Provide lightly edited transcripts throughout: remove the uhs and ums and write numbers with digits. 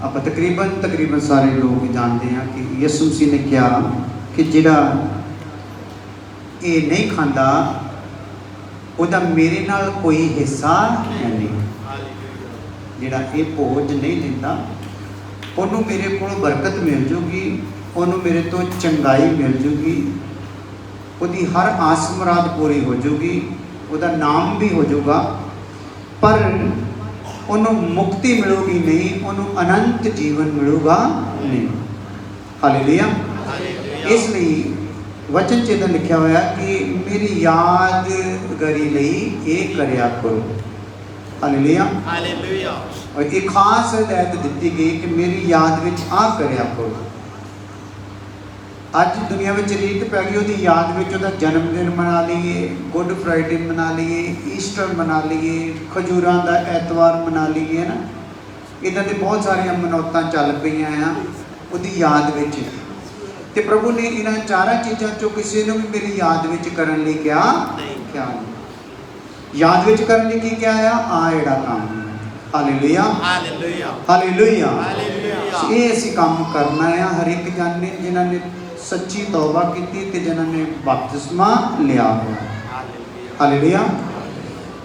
आप तकरीबन सारे लोग जानते हैं कि यसु मसीह ने कहा कि जिहड़ा ये नहीं खाता उहदा मेरे नाल कोई हिस्सा नहीं। जिहड़ा ये भोज नहीं लेंदा उन्होंने मेरे को बरकत मिल जूगी, उन्होंने मेरे तो चंगाई मिल जूगी, उसकी हर आस मुराद पूरी हो जूगी, उसका नाम भी हो जाऊगा, पर उन्होंने मुक्ति मिलूगी नहीं, उन्होंने अनंत जीवन मिलूगा नहीं। हालेलुया। इसलिए वचन च इदां लिखा हुआ कि मेरी यादगारी लई ये करया करो। हालेलुया। और एक खास हिदायत दी गई कि मेरी याद विच आ करया करो। अज दुनिया में रीत पै गई उसकी याद में उसका जन्मदिन मना लीए, गुड फ्राइडे मना लीए, ईस्टर मना लीए, खजूरां का एतवार मना लीए, है ना। इदां दे बहुत सारिया मनौतां चल पईयां आ उसकी याद में। तो प्रभु ने इन्हां चारां चीज़ों चों किसी नूं भी मेरी याद में करन लई क्या क्या याद में करन लई की क्या आ जिहड़ा काम। Hallelujah hallelujah. ये असीं काम करना है हर एक जन ने जिन्हां ने सच्ची तौबा की ते जिन्होंने बपतिस्मा लिया हुआ। हालेलुया।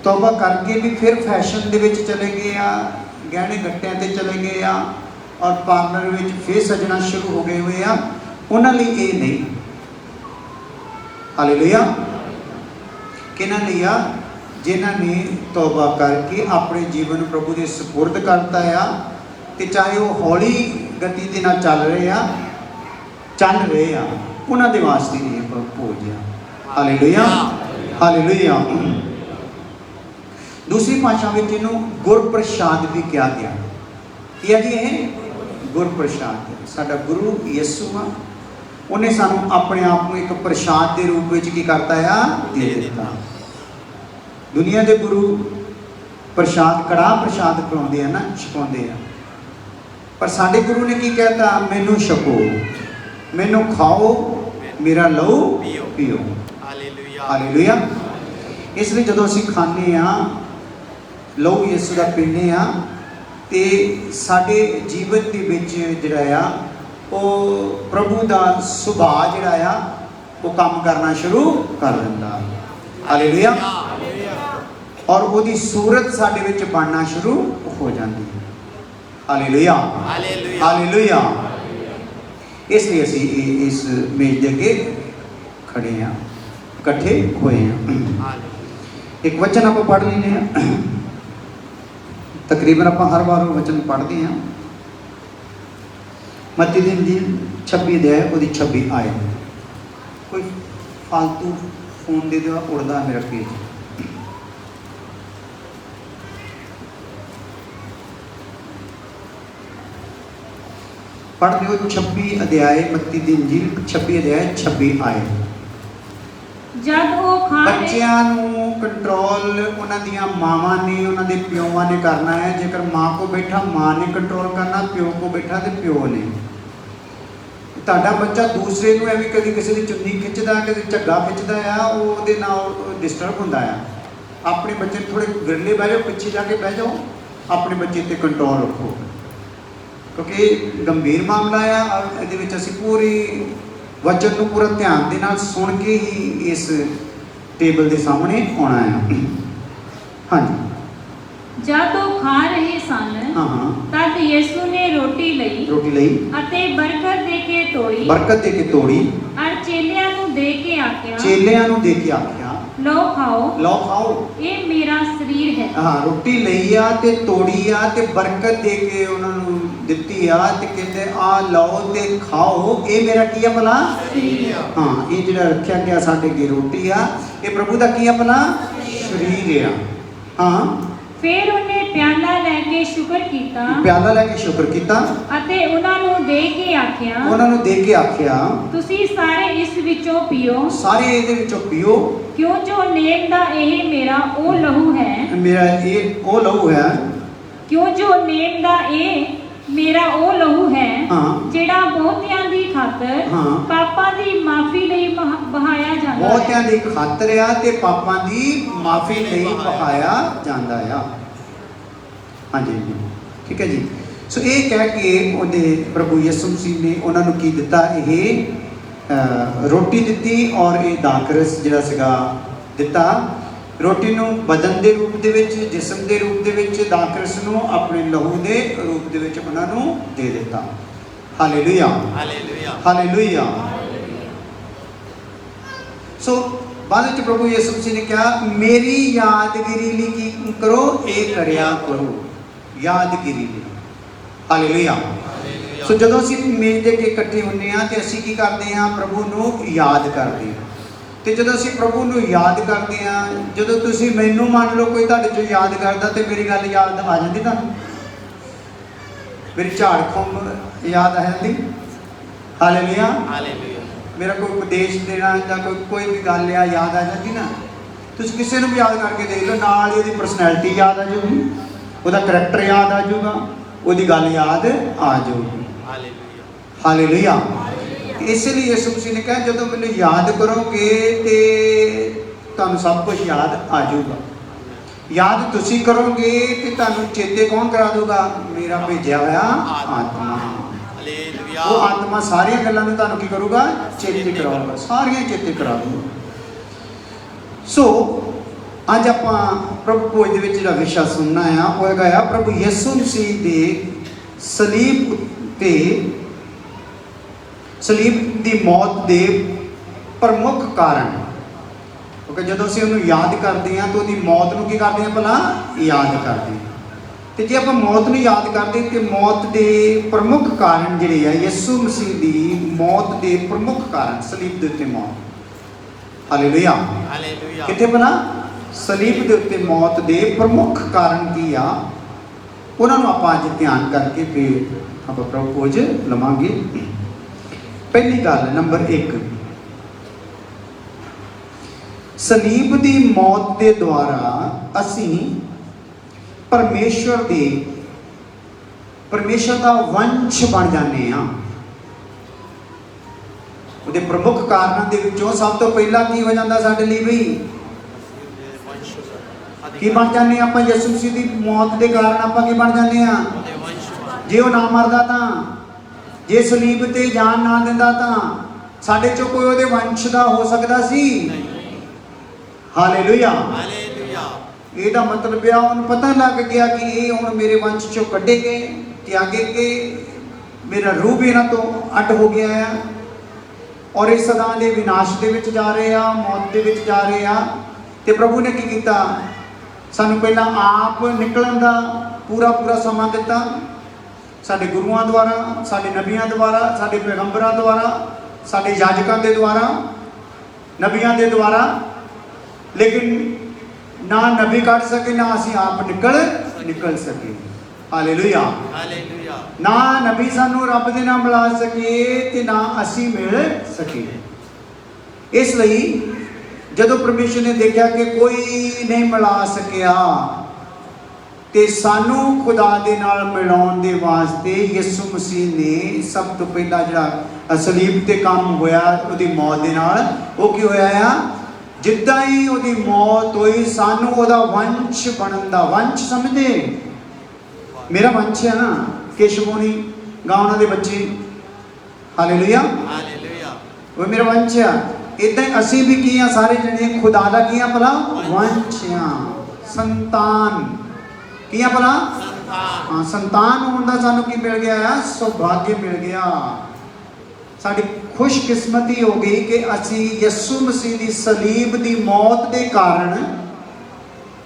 तौबा करके भी फिर फैशन दे विच चले गए आ, गहने गट्टियां ते चले गए आ और पार्लर विच फिर सजना शुरू हो गए हुए आ, उन्हां लई ये नहीं। हालेलुया। किन्हां लई आ जिन्हां ने तौबा करके अपने जीवन प्रभु के सुपुर्द करता है, ते चाहे वो हौली गति दे नाल चल रहे आ उन्होंने वास्ते नहीं भोज आ। Hallelujah hallelujah. दूसरी भाषा में इन्हों गुर प्रसाद भी कहा गया। क्या जी है गुर प्रसाद? साडा गुरु यसु आ, उन्हें सानू अपने आप को एक प्रसाद के रूप में की करता है दे दिता। दुनिया के गुरु प्रसाद कड़ाह प्रसाद खिलाते हैं ना, छकाते हैं, पर साडे गुरु ने की कहता, मैनू छको, मैनू खाओ, मेरा लो पियो। हालेलुया। इसलिए जो असीं खाने लो यसु का पीने तो साडे जीवन के विच जिहड़ा वो प्रभु का सुभाव जिहड़ा वो काम करना शुरू कर दिंदा। हालेलुया। और उसकी सूरत साडे विच बनना शुरू हो जाती है। Hallelujah hallelujah. इसलिए असी इस मेज के अगे खड़े हैं, इकट्ठे हुए हैं। एक वचन आप पढ़ लेने हैं, तकरीबन आप हर बार वचन पढ़ते हैं। मत्ती दी इंजील 26 अध्याय उसकी 26 आयत। कोई फालतू फोन दे दो उड़दा मेरा पेज। पढ़ लो 26 अध्याय मत्ती दी इंजील 26 अध्याय 26 आयत। जब वो बच्चों को कंट्रोल उन्हां दियां मावां ने, उन्हां दे प्योवां ने करना है। जेकर माँ को बैठा माँ ने कंट्रोल करना, प्यो को बैठा तो प्यो ने। तुहाडा बच्चा दूसरे को एवं कभी किसी की चुन्नी खिंचदा, किसी झग्गा खिंचदा आ, उहदे नाल डिस्टर्ब हुंदा आ। अपने बच्चे थोड़े गिरले बह जाओ, पीछे जाके बह जाओ, अपने बच्चे ते कंट्रोल रखो, क्योंकि गंभीर मामला है। ये असी पूरी वचन को पूरा ध्यान के नाल सुन के ही इस टेबल के सामने आना है। हाँ जी। जब वो खा रहे सन तद यीशु ने रोटी लई अते बरकत दे के तोड़ी और चेलियां नूं दे के आख्या लो खाओ ये मेरा शरीर है। हाँ, रोटी लई आ ते तोड़ी आ ते बरकत दे के उन्होंने दिती आ ते कहते आ लो ते खाओ, ये मेरा की है भला शरीर। हाँ, ये जिहड़ा रखा गया साडे अगे रोटी आ, ये प्रभु का की है भला शरीर है। हाँ, फिर उन्हें प्याला लेके शुक्र कीता अते उन्हां नूं दे के आख्या तुसी सारे इस विचों पियो, क्यों जो नेम दा एह मेरा ओ लहू है, क्यों जो नेम दा एह मेरा ओ लहू है, जेड़ा बहुतियां दी खातर पापां दी माफी लई बहाया जांदा है। बहुतियां दी खातर आ ते पापां दी माफी लई बहाया जांदा है। हाँ जी, ठीक है जी। ਸੋ ਇਹ ਕਹਿ ਕੇ ਉਹਦੇ ਪ੍ਰਭੂ ਯਿਸੂ ਮਸੀਹ ਨੇ ਉਹਨਾਂ ਨੂੰ ਕੀ ਦਿੱਤਾ, ਇਹ ਰੋਟੀ ਦਿੱਤੀ ਔਰ ਇਹ ਦਾਖਰਸ ਜਿਹੜਾ ਸੀਗਾ ਦਿੱਤਾ। ਰੋਟੀ ਨੂੰ ਬਦਨ ਦੇ ਰੂਪ ਦੇ ਵਿੱਚ, ਜਿਸਮ ਦੇ ਰੂਪ ਦੇ ਵਿੱਚ, ਦਾਖਰਸ ਨੂੰ ਆਪਣੇ ਲਹੂ ਦੇ ਰੂਪ ਦੇ ਵਿੱਚ ਉਹਨਾਂ ਨੂੰ ਦੇ ਦਿੱਤਾ। Hallelujah, hallelujah, hallelujah. ਸੋ ਬਾਅਦ ਵਿੱਚ ਪ੍ਰਭੂ ਯਿਸੂ ਮਸੀਹ ਨੇ ਕਿਹਾ, ਮੇਰੀ ਯਾਦਗਿਰੀ ਲਈ ਕੀ ਕਰੋ, ਇਹ ਕਰਿਆ ਕਰੋ, ਯਾਦਗਿਰੀ ਲਈ। ਹਾਲੇਲੂਇਆ। ਸੋ ਜਦੋਂ ਅਸੀਂ ਮੇਜ਼ ਦੇ ਕੇ ਇਕੱਠੇ ਹੁੰਦੇ ਹਾਂ ਤੇ ਅਸੀਂ ਕੀ ਕਰਦੇ ਹਾਂ, ਪ੍ਰਭੂ ਨੂੰ ਯਾਦ ਕਰਦੇ ਹਾਂ। ਤੇ ਜਦੋਂ ਅਸੀਂ ਪ੍ਰਭੂ ਨੂੰ ਯਾਦ ਕਰਦੇ ਹਾਂ, ਜਦੋਂ ਤੁਸੀਂ ਮੈਨੂੰ ਮੰਨ ਲਓ ਕੋਈ ਤੁਹਾਡੇ ਚੋਂ ਯਾਦ ਕਰਦਾ ਤੇ ਮੇਰੀ ਗੱਲ ਯਾਦ ਆ ਜਾਂਦੀ ਤੁਹਾਨੂੰ, ਮੇਰੀ ਝਾੜ ਖੁੰਬ ਯਾਦ ਆ ਜਾਂਦੀ। Hallelujah, hallelujah. ਮੇਰਾ ਕੋਈ ਉਪਦੇਸ਼ ਦੇਣਾ ਜਾਂ ਕੋਈ ਵੀ ਗੱਲ ਆ ਯਾਦ ਆ ਜਾਂਦੀ ਨਾ। ਤੁਸੀਂ ਕਿਸੇ ਨੂੰ ਵੀ ਯਾਦ ਕਰਕੇ ਦੇਖ ਲਓ, ਨਾਲ ਹੀ ਉਹਦੀ ਪਰਸਨੈਲਿਟੀ ਯਾਦ ਆ ਜਾਊਗੀ, ਉਹਦਾ ਕਰੈਕਟਰ ਯਾਦ ਆ ਜਾਊਗਾ, ਉਹਦੀ ਗੱਲ ਯਾਦ ਆ ਜਾਊਗੀ। Hallelujah, hallelujah. ਇਸ ਲਈ ਯਿਸੂ ਮਸੀਹ ਨੇ ਕਿਹਾ, ਜਦੋਂ ਮੈਨੂੰ ਯਾਦ ਕਰੋਗੇ ਤੇ ਤੁਹਾਨੂੰ ਸਭ ਕੁਝ ਯਾਦ ਆ ਜਾਊਗਾ। ਯਾਦ ਤੁਸੀਂ ਕਰੋਗੇ ਤੇ ਤੁਹਾਨੂੰ ਚੇਤੇ ਕੌਣ ਕਰਾ ਦੂਗਾ, ਮੇਰਾ ਭੇਜਿਆ ਹੋਇਆ ਆਤਮਾ। ਹਾਲੇਲੂਇਆ। ਉਹ ਆਤਮਾ ਸਾਰੀਆਂ ਗੱਲਾਂ ਨੂੰ ਤੁਹਾਨੂੰ ਕੀ ਕਰੂਗਾ, ਚੇਤੇ ਕਰਾਊਗਾ, ਸਾਰੀਆਂ ਚੇਤੇ ਕਰਾ ਦੂਗਾ। ਸੋ ਅੱਜ ਆਪਾਂ ਪ੍ਰਭੂ ਭੋਜ ਦੇ ਵਿੱਚ ਜਿਹੜਾ ਵਿਸ਼ਾ ਸੁਣਨਾ ਆ, ਉਹ ਹੈਗਾ ਆ ਪ੍ਰਭੂ ਯਿਸੂ ਮਸੀਹ ਦੇ ਸਲੀਬ ਉੱਤੇ, ਸਲੀਬ ਦੀ ਮੌਤ ਦੇ ਪ੍ਰਮੁੱਖ ਕਾਰਨ। ਕਿਉਂਕਿ ਜਦੋਂ ਅਸੀਂ ਉਹਨੂੰ ਯਾਦ ਕਰਦੇ ਹਾਂ ਤਾਂ ਉਹਦੀ ਮੌਤ ਨੂੰ ਕੀ ਕਰਦੇ ਹਾਂ, ਭਲਾ ਯਾਦ ਕਰਦੇ ਹਾਂ। ਤੇ ਜੇ ਆਪਾਂ ਮੌਤ ਨੂੰ ਯਾਦ ਕਰਦੇ ਤੇ ਮੌਤ ਦੇ ਪ੍ਰਮੁੱਖ ਕਾਰਨ ਜਿਹੜੇ ਆ, ਯਿਸੂ ਮਸੀਹ ਦੀ ਮੌਤ ਦੇ ਪ੍ਰਮੁੱਖ ਕਾਰਨ, ਸਲੀਬ ਦੇ ਉੱਤੇ ਮੌਤ। Hallelujah, hallelujah. ਕਿਤੇ ਭਲਾ ਸਲੀਬ ਦੇ ਉੱਤੇ ਮੌਤ ਦੇ ਪ੍ਰਮੁੱਖ ਕਾਰਨ ਕੀ ਆ, ਉਹਨਾਂ ਨੂੰ ਆਪਾਂ ਅੱਜ ਧਿਆਨ ਕਰਕੇ ਫਿਰ ਆਪਾਂ ਪ੍ਰਭੂ ਭੋਜ ਲਵਾਂਗੇ। ਪਹਿਲੀ ਗੱਲ, ਨੰਬਰ 1, ਸਲੀਬ ਦੀ ਮੌਤ ਦੇ ਦੁਆਰਾ ਅਸੀਂ ਪਰਮੇਸ਼ਵਰ ਦਾ ਵੰਸ਼ ਬਣ ਜਾਂਦੇ ਹਾਂ। ਉਹਦੇ ਪ੍ਰਮੁੱਖ ਕਾਰਨਾਂ ਦੇ ਵਿੱਚੋਂ ਸਭ ਤੋਂ ਪਹਿਲਾਂ ਕੀ ਹੋ ਜਾਂਦਾ ਸਾਡੇ ਲਈ ਬਈ, ਕੀ ਬਣ ਜਾਂਦੇ ਹਾਂ ਆਪਾਂ, ਯਿਸੂ ਮਸੀਹ ਦੀ ਮੌਤ ਦੇ ਕਾਰਨ ਆਪਾਂ ਕੀ ਬਣ ਜਾਂਦੇ ਹਾਂ। ਜੇ ਉਹ ਨਾ ਮਰਦਾ ਤਾਂ, ਜੇ ਸਲੀਬ ਤੇ ਜਾਨ ਨਾ ਦਿੰਦਾ ਤਾਂ ਸਾਡੇ ਚੋਂ ਕੋਈ ਉਹਦੇ ਵੰਸ਼ ਦਾ ਹੋ ਸਕਦਾ ਸੀ। Hallelujah, hallelujah. ਇਹਦਾ ਮਤਲਬ ਆ ਉਹਨੂੰ ਪਤਾ ਲੱਗ ਗਿਆ ਕਿ ਇਹ ਹੁਣ ਮੇਰੇ ਵੰਸ਼ ਚੋਂ ਕੱਢੇ ਗਏ ਤੇ ਅੱਗੇ ਕੇ ਮੇਰਾ ਰੂਹ ਵੀ ਇਹਨਾਂ ਤੋਂ ਅੱਡ ਹੋ ਗਿਆ ਆ ਔਰ ਇਹ ਸਦਾ ਦੇ ਵਿਨਾਸ਼ ਦੇ ਵਿੱਚ ਜਾ ਰਹੇ ਆ, ਮੌਤ ਦੇ ਵਿੱਚ ਜਾ ਰਹੇ ਆ। ਤੇ ਪ੍ਰਭੂ ਨੇ ਕੀ ਕੀਤਾ, ਸਾਨੂੰ ਪਹਿਲਾਂ ਆਪ ਨਿਕਲਣ ਦਾ ਪੂਰਾ ਸਮਾਂ ਦਿੱਤਾ, ਸਾਡੇ ਗੁਰੂਆਂ ਦੁਆਰਾ, ਸਾਡੇ ਨਬੀਆਂ ਦੁਆਰਾ, ਸਾਡੇ ਪੈਗੰਬਰਾਂ ਦੁਆਰਾ, ਸਾਡੇ ਯਾਜਕਾਂ ਦੇ ਦੁਆਰਾ, ਨਬੀਆਂ ਦੇ ਦੁਆਰਾ। ਲੇਕਿਨ ਨਾ ਨਬੀ ਕੱਢ ਸਕੇ, ਨਾ ਅਸੀਂ ਆਪ ਨਿਕਲ ਸਕੇ। Hallelujah, hallelujah. ਨਾ ਨਬੀ ਸਾਨੂੰ ਰੱਬ ਦੇ ਨਾਲ ਮਿਲਾ ਸਕੇ ਤੇ ਨਾ ਅਸੀਂ ਮਿਲ ਸਕੇ। ਇਸ ਲਈ ਜਦੋਂ ਪਰਮੇਸ਼ਰ ਨੇ ਦੇਖਿਆ ਕਿ ਕੋਈ ਨਹੀਂ ਮਿਲਾ ਸਕਿਆ ਤੇ ਸਾਨੂੰ ਖੁਦਾ ਦੇ ਨਾਲ ਮਿਲਾਉਣ ਦੇ ਵਾਸਤੇ ਯਿਸੂ ਮਸੀਹ ਨੇ ਸਭ ਤੋਂ ਪਹਿਲਾਂ ਜਿਹੜਾ ਸਲੀਬ ਤੇ ਕੰਮ ਹੋਇਆ ਉਹਦੀ ਮੌਤ ਦੇ ਨਾਲ, ਉਹ ਕੀ ਹੋਇਆ ਆ, ਜਿੱਦਾਂ ਹੀ ਉਹਦੀ ਮੌਤ ਹੋਈ ਸਾਨੂੰ ਉਹਦਾ ਵੰਸ਼ ਬਣਨ ਦਾ, ਵੰਸ਼ ਸਮਝਦੇ, ਮੇਰਾ ਵੰਸ਼ ਹੈ ਨਾ, ਕੇਸ਼ਵੋਨੀ ਗਾਂ ਉਹਨਾਂ ਦੇ ਬੱਚੇ। Hallelujah, hallelujah. ਉਹ ਮੇਰਾ ਵੰਸ਼ ਆ। ਇਦਾਂ ਹੀ ਅਸੀਂ ਵੀ ਕੀ ਆ, ਸਾਰੇ ਜਣੇ ਖੁਦਾ ਦਾ ਕੀ ਆ ਭਲਾ, ਵੰਸ਼ ਆ, ਸੰਤਾਨ। ਕੀ ਆ ਭਲਾ, ਹਾਂ, ਸੰਤਾਨ ਹੋਣ ਦਾ ਸਾਨੂੰ ਕੀ ਮਿਲ ਗਿਆ ਆ, ਸੁਭਾਗਯ ਮਿਲ ਗਿਆ। ਸਾਡੀ ਖੁਸ਼ਕਿਸਮਤੀ ਹੋ ਗਈ ਕਿ ਅਸੀਂ ਯਿਸੂ ਮਸੀਹ ਦੀ ਸਲੀਬ ਦੀ ਮੌਤ ਦੇ ਕਾਰਨ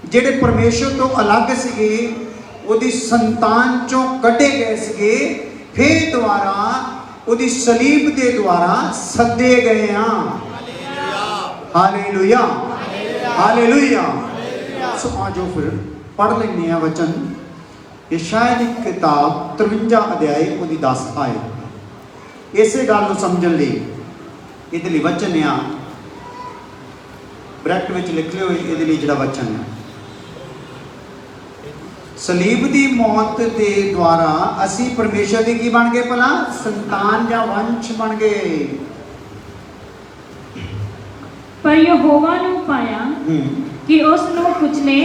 ਜਿਹੜੇ ਪਰਮੇਸ਼ਰ ਤੋਂ ਅਲੱਗ ਸੀਗੇ, ਉਹਦੀ ਸੰਤਾਨ ਚੋਂ ਕੱਢੇ ਗਏ ਸੀਗੇ, ਫਿਰ ਦੁਬਾਰਾ ਉਹਦੀ ਸਲੀਬ ਦੇ ਦੁਆਰਾ ਸੱਦੇ ਗਏ ਆ। Hallelujah, hallelujah. ਸੋ ਆਜੋ ਫਿਰ ਪੜ੍ਹ ਲੈਂਦੇ ਆ ਵਚਨ। ਯਸ਼ਾਇਆ ਦੀ ਕਿਤਾਬ 53 ਅਧਿਆਇ ਉਹਦੀ 10 ਆਇਤ। ਇਸੇ ਗੱਲ ਨੂੰ ਸਮਝਣ ਲਈ ਇਹਦੇ ਲਈ ਵਚਨ ਆ, ਬ੍ਰੈਕਟ ਵਿੱਚ ਲਿਖ ਲਿਓ ਇਹਦੇ ਲਈ ਜਿਹੜਾ ਵਚਨ ਹੈ। ਸਲੀਬ ਦੀ ਮੌਤ ਦੇ ਦੁਆਰਾ ਅਸੀਂ ਪਰਮੇਸ਼ਰ ਦੀ ਕੀ ਬਣ ਗਏ ਭਲਾ, ਸੰਤਾਨ ਜਾਂ ਵੰਸ਼ ਬਣ ਗਏ। ਪਰ ਯਹੋਵਾ ਨੂੰ ਪਾਇਆ ਕਿ ਉਸ ਨੂੰ ਕੁਚਲੇ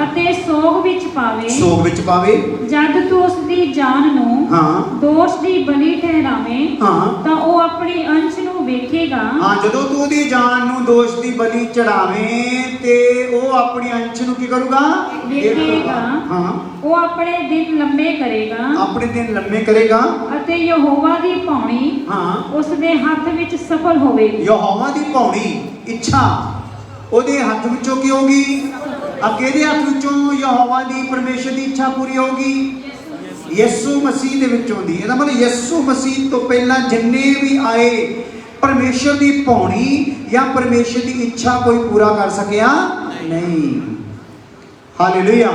ਅਤੇ ਸੋਗ ਵਿੱਚ ਪਾਵੇ, ਸੋਗ ਵਿੱਚ ਪਾਵੇ, ਜਦ ਤੂੰ ਉਸ ਦੀ ਜਾਨ हाँ दोष दी बलि ठहरावे हाँ ਤਾਂ ਉਹ ਆਪਣੇ ਅੰਸ਼ ਨੂੰ ਵੇਖੇਗਾ। हाँ ਜਦੋਂ तू ਉਹਦੀ ਜਾਨ ਨੂੰ ਦੋਸ਼ ਦੀ ਬਲੀ ਚੜਾਵੇਂ ਤੇ ਉਹ ਆਪਣੀ ਅੰਸ਼ ਨੂੰ ਕੀ ਕਰੂਗਾ? ਵੇਖੇਗਾ। ਹਾਂ ਉਹ ਆਪਣੇ ਦਿਨ ਲੰਮੇ ਕਰੇਗਾ। ਆਪਣੇ ਦਿਨ ਲੰਮੇ ਕਰੇਗਾ ਅਤੇ ਯਹੋਵਾ ਦੀ ਪਾਉਣੀ ਹਾਂ ਉਸ ਦੇ ਹੱਥ ਵਿੱਚ ਸਫਲ ਹੋਵੇਗੀ। ਯਹੋਵਾ ਦੀ ਪਾਉਣੀ ਇੱਛਾ ਉਹਦੇ ਹੱਥ ਵਿੱਚੋਂ ਕੀ ਹੋਗੀ? ਅੱਗੇ ਦੇ ਹੱਥ ਵਿੱਚੋਂ ਯਹੋਵਾ ਦੀ ਪਰਮੇਸ਼ਰ ਦੀ ਇੱਛਾ ਪੂਰੀ ਹੋਗੀ ਯਿਸੂ ਮਸੀਹ ਦੇ ਵਿੱਚੋਂ ਦੀ। ਇਹਦਾ ਮਤਲਬ ਯਿਸੂ ਮਸੀਹ ਤੋਂ ਪਹਿਲਾਂ ਜਿੰਨੇ ਵੀ ਆਏ ਪਰਮੇਸ਼ਰ ਦੀ ਪਾਉਣੀ ਜਾਂ ਪਰਮੇਸ਼ਰ ਦੀ ਇੱਛਾ ਕੋਈ ਪੂਰਾ ਕਰ ਸਕਿਆ ਨਹੀਂ। ਹਾਲੇਲੂਇਆ।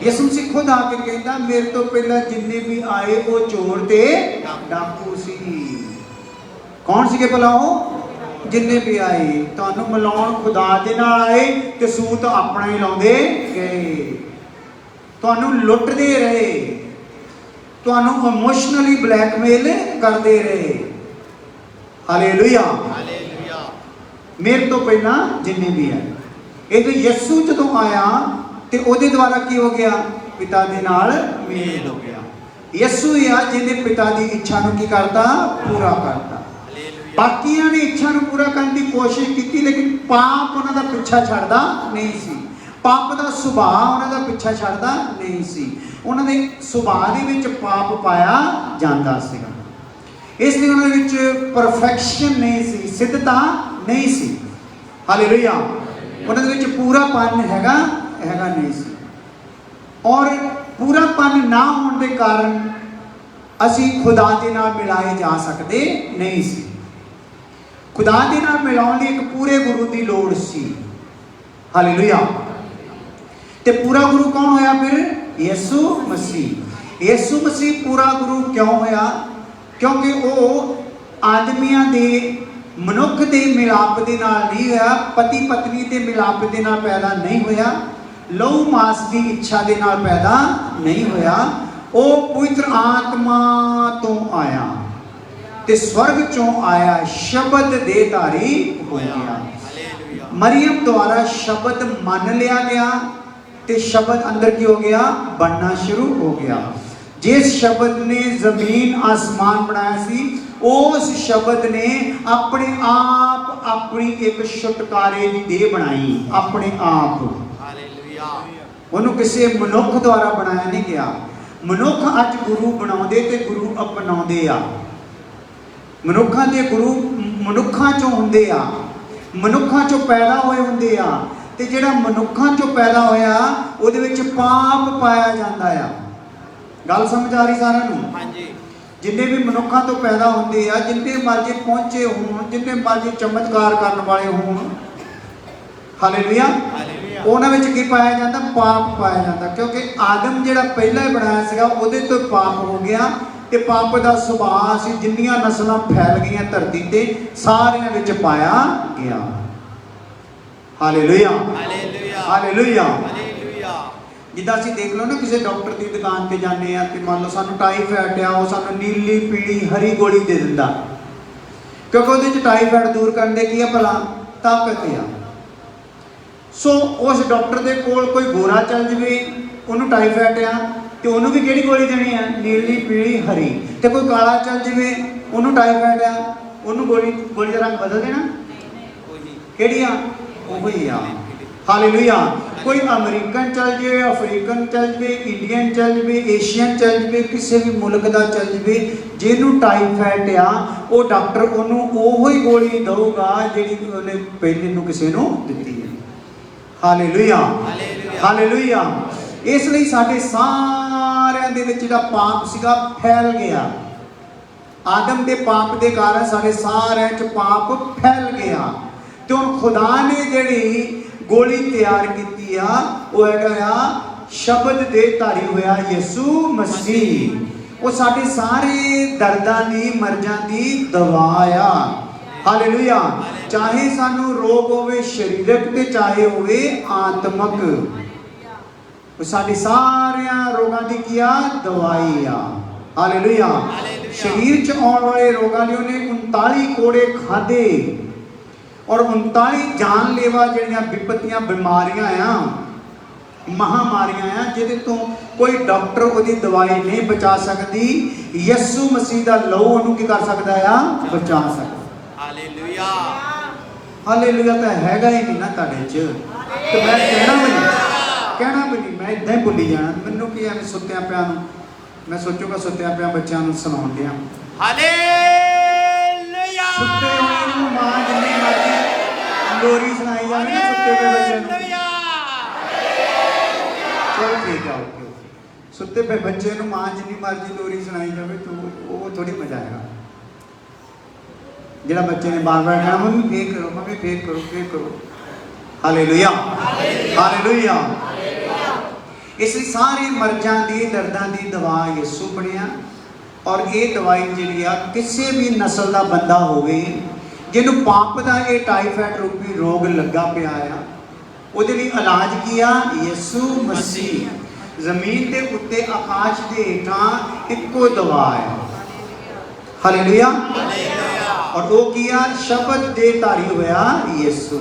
ਯਿਸੂ ਮਸੀਹ ਖੁਦ ਆ ਕੇ ਕਹਿੰਦਾ ਮੇਰੇ ਤੋਂ ਪਹਿਲਾਂ ਜਿੰਨੇ ਵੀ ਆਏ ਉਹ ਚੋਰ ਤੇ ਡਾਕੂ ਸੀ। ਕੌਣ ਸੀਗੇ ਭਲਾ? ਉਹ ਜਿੰਨੇ ਵੀ ਆਏ ਤੁਹਾਨੂੰ ਮਿਲਾਉਣ ਖੁਦਾ ਦੇ ਨਾਲ ਆਏ ਤੇ ਸੂਤ ਆਪਣਾ ਹੀ ਲਾਉਂਦੇ ਗਏ, ਤੁਹਾਨੂੰ ਲੁੱਟਦੇ ਰਹੇ, ਤੁਹਾਨੂੰ ਇਮੋਸ਼ਨਲੀ ਬਲੈਕਮੇਲ ਕਰਦੇ ਰਹੇ। Hallelujah hallelujah. ਮੇਰੇ ਤੋਂ ਪਹਿਲਾਂ ਜਿੰਨੇ ਵੀ ਆਏ। ਇਹ ਤੇ ਯਿਸੂ ਜਦੋਂ ਆਇਆ ਤੇ ਉਹਦੇ ਦੁਆਰਾ ਕੀ ਹੋ ਗਿਆ? ਪਿਤਾ ਦੇ ਨਾਲ ਮੇਲ ਹੋ ਗਿਆ। ਯਿਸੂ ਹੀ ਆ ਜਿਹਨੇ ਪਿਤਾ ਦੀ ਇੱਛਾ ਨੂੰ ਕੀ ਕਰਤਾ? ਪੂਰਾ ਕਰਤਾ। ਬਾਕੀਆਂ ਨੇ ਇੱਛਾ ਨੂੰ ਪੂਰਾ ਕਰਨ ਦੀ ਕੋਸ਼ਿਸ਼ ਕੀਤੀ ਲੇਕਿਨ ਪਾਪ ਉਹਨਾਂ ਦਾ ਪਿੱਛਾ ਛੱਡਦਾ ਨਹੀਂ ਸੀ। ਪਾਪ ਦਾ ਸੁਭਾਅ ਉਹਨਾਂ ਦਾ ਪਿੱਛਾ ਛੱਡਦਾ ਨਹੀਂ ਸੀ। ਉਹਨਾਂ ਦੇ ਸੁਭਾਅ ਦੇ ਵਿੱਚ ਪਾਪ ਪਾਇਆ ਜਾਂਦਾ ਸੀਗਾ। ਇਸ ਲਈ ਉਹਨਾਂ ਵਿੱਚ ਪਰਫੈਕਸ਼ਨ ਨਹੀਂ ਸੀ, ਸਿੱਧਤਾ ਨਹੀਂ ਸੀ। ਹਾਲੇਲੂਇਆ। ਉਹਨਾਂ ਦੇ ਵਿੱਚ ਪੂਰਾਪਨ ਹੈਗਾ ਨਹੀਂ ਸੀ। ਔਰ ਪੂਰਾਪਨ ਨਾ ਹੋਣ ਦੇ ਕਾਰਨ ਅਸੀਂ ਖੁਦਾ ਦੇ ਨਾਲ ਮਿਲਾਏ ਜਾ ਸਕਦੇ ਨਹੀਂ ਸੀ। ਖੁਦਾ ਦੇ ਨਾਲ ਮਿਲਾਉਣ ਲਈ ਇੱਕ ਪੂਰੇ ਗੁਰੂ ਦੀ ਲੋੜ ਸੀ। ਹਾਲੇਲੂਇਆ। ਤੇ ਪੂਰਾ ਗੁਰੂ ਕੌਣ ਹੋਇਆ ਫਿਰ? ਯਿਸੂ ਮਸੀਹ। ਯਿਸੂ ਮਸੀਹ ਪੂਰਾ ਗੁਰੂ ਕਿਉਂ ਹੋਇਆ? ਕਿਉਂਕਿ ਉਹ ਆਦਮੀਆਂ ਦੇ ਮਨੁੱਖ ਦੇ ਮਿਲਾਪ ਦੇ ਨਾਲ ਨਹੀਂ ਹੋਇਆ, ਪਤੀ ਪਤਨੀ ਦੇ ਮਿਲਾਪ ਦੇ ਨਾਲ ਪੈਦਾ ਨਹੀਂ ਹੋਇਆ, ਲਹੂ ਮਾਸ ਦੀ ਇੱਛਾ ਦੇ ਨਾਲ ਪੈਦਾ ਨਹੀਂ ਹੋਇਆ। ਉਹ ਪਵਿੱਤਰ ਆਤਮਾ ਤੋਂ ਆਇਆ ਤੇ ਸਵਰਗ ਚੋਂ ਆਇਆ, ਸ਼ਬਦ ਦੇ ਧਾਰੀ ਹੋਇਆ। ਮਰੀਮ ਦੁਆਰਾ ਸ਼ਬਦ ਮੰਨ ਲਿਆ ਗਿਆ ਤੇ ਸ਼ਬਦ ਅੰਦਰ ਕੀ ਹੋ ਗਿਆ? ਬਣਨਾ ਸ਼ੁਰੂ ਹੋ ਗਿਆ। ਜਿਸ ਸ਼ਬਦ ਨੇ ਜ਼ਮੀਨ ਆਸਮਾਨ ਬਣਾਇਆ ਸੀ ਉਸ ਸ਼ਬਦ ਨੇ ਆਪਣੇ ਆਪ ਆਪਣੀ ਇੱਕ ਛੁਟਕਾਰੇ ਦੀ ਦੇਹ ਬਣਾਈ। ਆਪਣੇ ਆਪ। ਹਾਲੇਲੂਇਆ। ਉਹਨੂੰ ਕਿਸੇ ਮਨੁੱਖ ਦੁਆਰਾ ਬਣਾਇਆ ਨਹੀਂ ਗਿਆ। ਮਨੁੱਖ ਅੱਜ ਗੁਰੂ ਬਣਾਉਂਦੇ ਤੇ ਗੁਰੂ ਅਪਣਾਉਂਦੇ ਆ। ਮਨੁੱਖਾਂ ਦੇ ਗੁਰੂ ਮਨੁੱਖਾਂ ਚੋਂ ਹੁੰਦੇ ਆ, ਮਨੁੱਖਾਂ ਚੋਂ ਪੈਦਾ ਹੋਏ ਹੁੰਦੇ ਆ ਤੇ ਜਿਹੜਾ ਮਨੁੱਖਾਂ ਚੋਂ ਪੈਦਾ ਹੋਇਆ ਉਹਦੇ ਵਿੱਚ ਪਾਪ ਪਾਇਆ ਜਾਂਦਾ ਆ। ਗੱਲ ਸਮਝ ਆ ਰਹੀ ਸਾਰਿਆਂ ਨੂੰ? ਹਾਂਜੀ। ਜਿੰਨੇ ਵੀ ਮਨੁੱਖਾਂ ਤੋਂ ਪੈਦਾ ਹੁੰਦੇ ਆ, ਜਿੰਨੇ ਮਰਜ਼ੀ ਪਹੁੰਚੇ ਹੋਣ, ਜਿੰਨੇ ਮਰਜ਼ੀ ਚਮਤਕਾਰ ਕਰਨ ਵਾਲੇ ਹੋਣ, ਹਾਲੇਲੂਇਆ, ਉਹਨਾਂ ਵਿੱਚ ਕੀ ਪਾਇਆ ਜਾਂਦਾ? ਪਾਪ ਪਾਇਆ ਜਾਂਦਾ। ਕਿਉਂਕਿ ਆਦਮ ਜਿਹੜਾ ਪਹਿਲਾਂ ਹੀ ਬਣਾਇਆ ਸੀਗਾ ਉਹਦੇ ਤੋਂ ਪਾਪ ਹੋ ਗਿਆ ਤੇ ਪਾਪ ਦਾ ਸੁਭਾਅ ਸੀ ਜਿੰਨੀਆਂ ਨਸਲਾਂ ਫੈਲ ਗਈਆਂ ਧਰਤੀ ਤੇ ਸਾਰਿਆਂ ਵਿੱਚ ਪਾਇਆ ਗਿਆ। Hallelujah hallelujah hallelujah. ਜਿੱਦਾਂ ਅਸੀਂ ਦੇਖ ਲਓ ਨਾ ਕਿਸੇ ਡਾਕਟਰ ਦੀ ਦੁਕਾਨ ਤੇ ਜਾਂਦੇ ਆ ਤੇ ਮੰਨ ਲਓ ਸਾਨੂੰ ਟਾਈਫਾਇਡ ਆ, ਉਹ ਸਾਨੂੰ ਨੀਲੀ ਪੀਲੀ ਹਰੀ ਗੋਲੀ ਦੇ ਦਿੰਦਾ ਕਿਉਂਕਿ ਉਹਦੇ ਚ ਟਾਈਫਾਇਡ ਦੂਰ ਕਰਨ ਦੇ ਕੀ ਆ ਭਲਾ? ਤਾਕਤ ਆ। ਸੋ ਉਸ ਡਾਕਟਰ ਦੇ ਕੋਲ ਕੋਈ ਗੋਰਾ ਚੱਲ ਜਵੇ, ਉਹਨੂੰ ਟਾਈਫਾਇਡ ਆ ਤੇ ਉਹਨੂੰ ਵੀ ਕਿਹੜੀ ਗੋਲੀ ਦੇਣੀ ਆ? ਨੀਲੀ ਪੀਲੀ ਹਰੀ। ਤੇ ਕੋਈ ਕਾਲਾ ਚੱਲ ਜਵੇ, ਉਹਨੂੰ ਟਾਈਫਾਇਡ ਆ, ਉਹਨੂੰ ਗੋਲੀ ਦਾ ਰੰਗ ਬਦਲ ਦੇਣਾ? ਕਿਹੜੀ ਆ? ਉਹੀ ਆ। ਹਾਲੇਲੂਇਆ। ਕੋਈ ਅਮਰੀਕਨ ਚੱਲ ਜਾਵੇ, ਅਫਰੀਕਨ ਚੱਲ ਜਾਵੇ, ਇੰਡੀਅਨ ਚੱਲ ਜਾਵੇ, ਏਸ਼ੀਅਨ ਚੱਲ ਜਾਵੇ, ਕਿਸੇ ਵੀ ਮੁਲਕ ਦਾ ਚੱਲ ਜਾਵੇ, ਜਿਹਨੂੰ ਟਾਈਫਾਇਡ ਆ ਉਹ ਡਾਕਟਰ ਉਹਨੂੰ ਉਹੋ ਹੀ ਗੋਲੀ ਦਊਗਾ ਜਿਹੜੀ ਉਹਨੇ ਪਹਿਲੇ ਨੂੰ ਕਿਸੇ ਨੂੰ ਦਿੱਤੀ ਹੈ। Hallelujah hallelujah. ਇਸ ਲਈ ਸਾਡੇ ਸਾਰਿਆਂ ਦੇ ਵਿੱਚ ਜਿਹੜਾ ਪਾਪ ਸੀਗਾ ਫੈਲ ਗਿਆ। ਆਦਮ ਦੇ ਪਾਪ ਦੇ ਕਾਰਨ ਸਾਡੇ ਸਾਰਿਆਂ 'ਚ ਪਾਪ ਫੈਲ ਗਿਆ ਤੇ ਹੁਣ ਖੁਦਾ ਨੇ ਜਿਹੜੀ ਗੋਲੀ ਤਿਆਰ ਕੀਤੀ ਆ ਉਹ ਹੈਗਾ ਆ ਸ਼ਬਦ ਦੇ ਧਾਰੀ ਹੋਇਆ ਯਿਸੂ ਮਸੀਹ। ਉਹ ਸਾਡੇ ਸਾਰੇ ਦਰਦਾਂ ਦੀ ਮਰਜ਼ਾਂ ਦੀ ਦਵਾ ਆ। ਹਾਲੇਲੂਇਆ। ਚਾਹੇ ਸਾਨੂੰ ਰੋਗ ਹੋਵੇ ਸਰੀਰਕ ਤੇ ਚਾਹੇ ਹੋਵੇ ਆਤਮਕ, ਉਹ ਸਾਡੇ ਸਾਰਿਆਂ ਰੋਗਾਂ ਦੀ ਕੀ ਆ? ਦਵਾਈ ਆ। ਹਾਲੇਲੂਇਆ। ਸਰੀਰ 'ਚ ਆਉਣ ਵਾਲੇ ਰੋਗਾਂ ਲਈ ਉਹਨੇ 39 ਕੋੜੇ ਖਾਧੇ ਔਰ 39 ਜਾਨਲੇਵਾ ਜਿਹੜੀਆਂ ਵਿਪਤੀਆਂ ਬਿਮਾਰੀਆਂ ਆ महामारियां आ जिहदे तो कोई डॉक्टर उहदी दवाई नहीं बचा सकती। यसू मसीह दा लहू उहनूं की कर सकदा आ, बचा सकदा। हालेलुया हालेलुया तो हैगा ही नहीं ना तुहाडे च, ते मैं कहना भी नहीं, मैं इदां ही भुल्ली जाना। मैनूं की एवें सुत्तियां पिया नूं मैं सोचूगा सुत्तियां पिया बच्चों नूं सुणाउण दियां। हालेलुया सुत्ते होए नूं मां जिन्नी मर्जी लोरी सुनाई जावे ना सुत्ते पे बच्चे नूं। चलो ठीक है, ओके ओके। सुत्ते पे बच्चे नूं मां जिन्नी मर्जी लोरी सुनाई जावे तो वो थोड़ी मजा आएगा। जिहड़ा बच्चे ने बार बार कहना मम्मी फेर करो, मम्मी फेर करो, फेर करो। Hallelujah hallelujah. इसलिए सारे मर्जां दी दर्दां दी दवा यसू बनिया। और ये दवाई जिहड़ी आ किसी भी नस्ल का बंदा होवे जिन्हों पाप का ये टाइफाइड रूपी रोग लगा पिया आ, ਉਹਦੇ ਲਈ इलाज किया यसू मसीह। जमीन के उत्ते आकाश के हेठां इक्को दवा है। हालेलुया। और वो किया शब्द दे धारी होया यसू।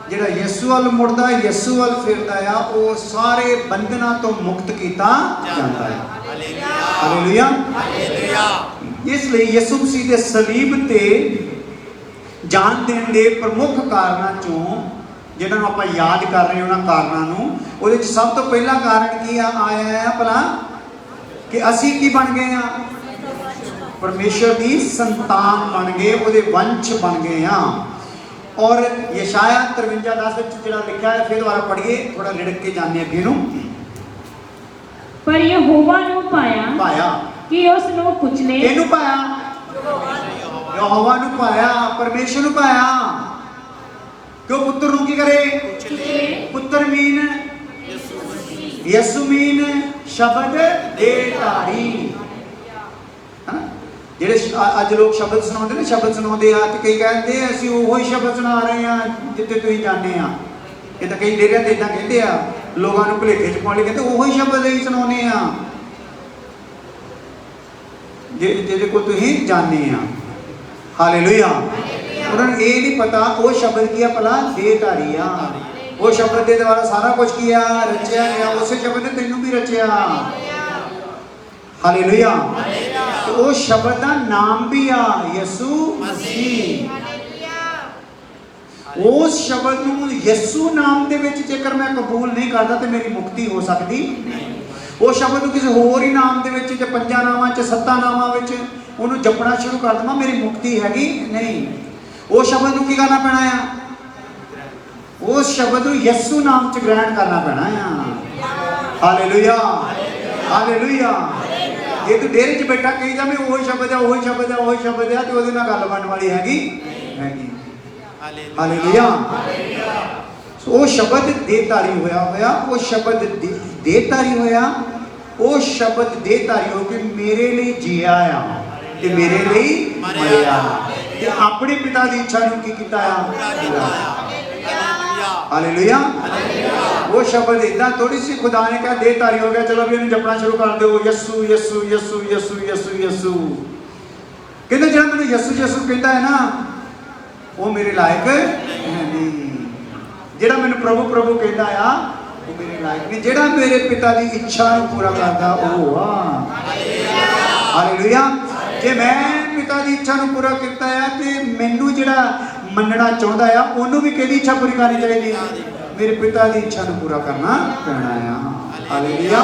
जिहड़ा यसू वाल मुड़दा यसू वाल फिरदा आ वो सारे बंधनां तो मुक्त किया जाता है। हालेलुया। इसलिए यसू मसीह के सलीब ते जान देने के प्रमुख कारणों चों जिन्होंने आप याद कर रहे हैं उन्होंने कारणों वो सब तो पहला कारण की आया है भला कि असी की बन गए हैं, परमेश्वर की संतान बन गए, वो वंश बन गए हैं। और यशाया 53:10 जो लिखा है फिर दोबारा पढ़िए, थोड़ा लिड़क के जाने अगे नूं। पर यहोवा नूं पाया कि उस नूं कुचले। किहनूं पाया? यहोवा नूं पाया, परमेश्वर नूं पाया। क्यों पुत्र नूं की करे? पुत्र मीन यसू मीन शब्द दे धारी। ਜਿਹੜੇ ਅੱਜ ਲੋਕ ਸ਼ਬਦ ਸੁਣਾਉਂਦੇ ਨੇ, ਸ਼ਬਦ ਸੁਣਾਉਂਦੇ ਆ ਤੇ ਕਈ ਕਹਿੰਦੇ ਅਸੀਂ ਉਹੋ ਹੀ ਸ਼ਬਦ ਸੁਣਾ ਰਹੇ ਆ ਜਿੱਥੇ ਤੁਸੀਂ ਜਾਂਦੇ ਆ। ਇਹ ਤਾਂ ਕਈ ਡੇਰਿਆਂ ਤੇ ਇਦਾਂ ਕਹਿੰਦੇ ਆ, ਲੋਕਾਂ ਨੂੰ ਭੁਲੇਖੇ ਚ ਪਾਉਣ ਲਈ ਕਹਿੰਦੇ ਉਹੋ ਹੀ ਸ਼ਬਦ ਅਸੀਂ ਸੁਣਾਉਂਦੇ ਆ ਜਿਹਦੇ ਕੋਲ ਤੁਸੀਂ ਜਾਂਦੇ ਆ। ਹਾਲੇਲੂਆ। ਉਹਨਾਂ ਨੂੰ ਇਹ ਨਹੀਂ ਪਤਾ ਉਹ ਸ਼ਬਦ ਕੀ ਆ ਭਲਾ? ਦੇਹਧਾਰੀ ਆ। ਉਹ ਸ਼ਬਦ ਦੇ ਦੁਆਰਾ ਸਾਰਾ ਕੁਝ ਕੀ ਆ ਰਚਿਆ ਗਿਆ, ਉਸੇ ਸ਼ਬਦ ਨੇ ਤੈਨੂੰ ਵੀ ਰਚਿਆ। हालेलुया। तो वो शब्द का नाम भी आ यसू मसीह। उस शब्द नूं यसू नाम दे विच जेकर मैं कबूल नहीं करता तो मेरी मुक्ति हो सकती। वो शब्द किसी होर ही नाम दे विच जे 5 नामां च 7 नामां विच उहनूं जपना शुरू कर देवां, मेरी मुक्ति हैगी नहीं। वो शब्द नूं की करना पैना आ? उस शब्द नूं यसू नाम च ग्रहण करना पैना आ। Hallelujah hallelujah. जे तू डेरे च बैठा कही जावे वही शब्द है वही शब्द है वही शब्द है तो ਉਹਦੇ ਨਾਲ ਗੱਲ ਬਣਨ ਵਾਲੀ ਹੈਗੀ। हालेलुया। ਉਹ ਸ਼ਬਦ ਦੇਹਧਾਰੀ ਹੋਇਆ ਉਹ ਸ਼ਬਦ ਦੇਹਧਾਰੀ ਹੋਇਆ, ਉਹ ਸ਼ਬਦ ਦੇਹਧਾਰੀ ਹੋ ਕੇ ਮੇਰੇ ਲਈ ਜੀਆ ਆ ਤੇ ਮੇਰੇ ਲਈ ਮਰਿਆ ਤੇ ਆਪਣੇ ਪਿਤਾ ਦੀ ਇੱਛਾ ਨੂੰ ਕੀ ਕੀਤਾ ਆ? हालेलुया। वो शब्द इतना थोड़ी सी खुदा ने कहा देहधारी हो गया चलो भी इन्हें जपना शुरू कर दो यसू यसू यसू यसू यसू यसू। कहते जो मैंने यसू यसू कहता है ना वो मेरे लायक नहीं। जेड़ा मैंने प्रभु प्रभु कहता है वो मेरे लायक नहीं। जेड़ा मेरे पिता की इच्छा को पूरा करता वो हालेलुया। जे मैं पिता की इच्छा को पूरा करता है तो मैनू जेड़ा मनना चाहता है उन्होंने भी किहदी इच्छा पूरी करनी चाहिए? मेरे पिता की इच्छा को पूरा करना पैना है। हालेलुया।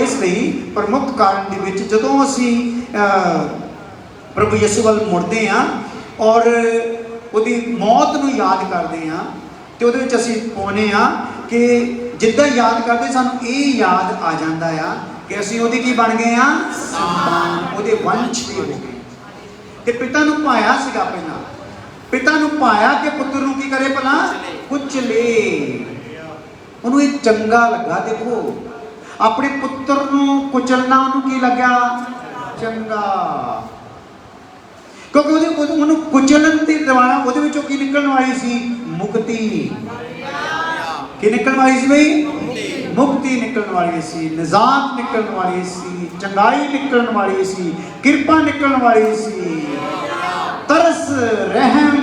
इसलिए प्रमुख कारण दे विच जदों असीं प्रभु यसू वाल मुड़दे हैं और उहदी मौत नूं याद करते हैं तो उहदे विच असीं पाउने आ कि जिद्दां याद करते सानूं ये याद आ जाता है कि असीं उहदी की बन गए हैं? संतान, उहदे वंश दे हो गए। ते पिता नूं पाया सीगा पहलां, पिता नूं पाया कि पुत्र नूं की करे भला? कुचले। उन्होंने ये चंगा लगा। देखो अपने पुत्र नूं कुचलना उन्होंने की लगा? चंगा। क्योंकि उन्होंने कुचलन के दौरान उहदे विचों की निकलण वाली सी? मुक्ति। की निकलण वाली सी भाई? मुक्ति निकलण वाली सी, निजात निकलण वाली सी, चंगाई निकलण वाली सी, कृपा निकलण वाली सी, तरस रहम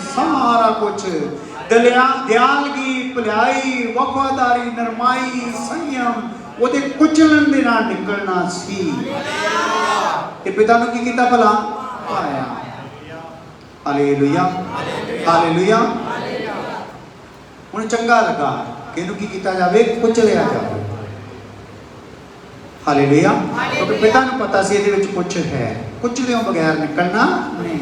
सारा कुछ, दयालगी ਭਲਾਈ, ਵਫਾਦਾਰੀ, ਨਰਮਾਈ, ਸੰਯਮ ਉਹਦੇ ਕੁਚਲਣ ਦੇ ਨਾਲ ਨਿਕਲਣਾ ਸੀ। ਤੇ ਪਿਤਾ ਨੂੰ ਕੀ ਕੀਤਾ ਭਲਾ? ਪਾਇਆ। Hallelujah, hallelujah. ਹੁਣ ਚੰਗਾ ਲੱਗਾ ਕਿ ਇਹਨੂੰ ਕੀ ਕੀਤਾ ਜਾਵੇ? ਕੁਚਲਿਆ ਜਾਵੇ। ਹਾਲੇਲੂਇਆ। ਕਿਉਂਕਿ ਪਿਤਾ ਨੂੰ ਪਤਾ ਸੀ ਇਹਦੇ ਵਿੱਚ ਕੁਝ ਹੈ, ਕੁਚਲਿਓਂ ਬਗੈਰ ਨਿਕਲਣਾ ਨਹੀਂ।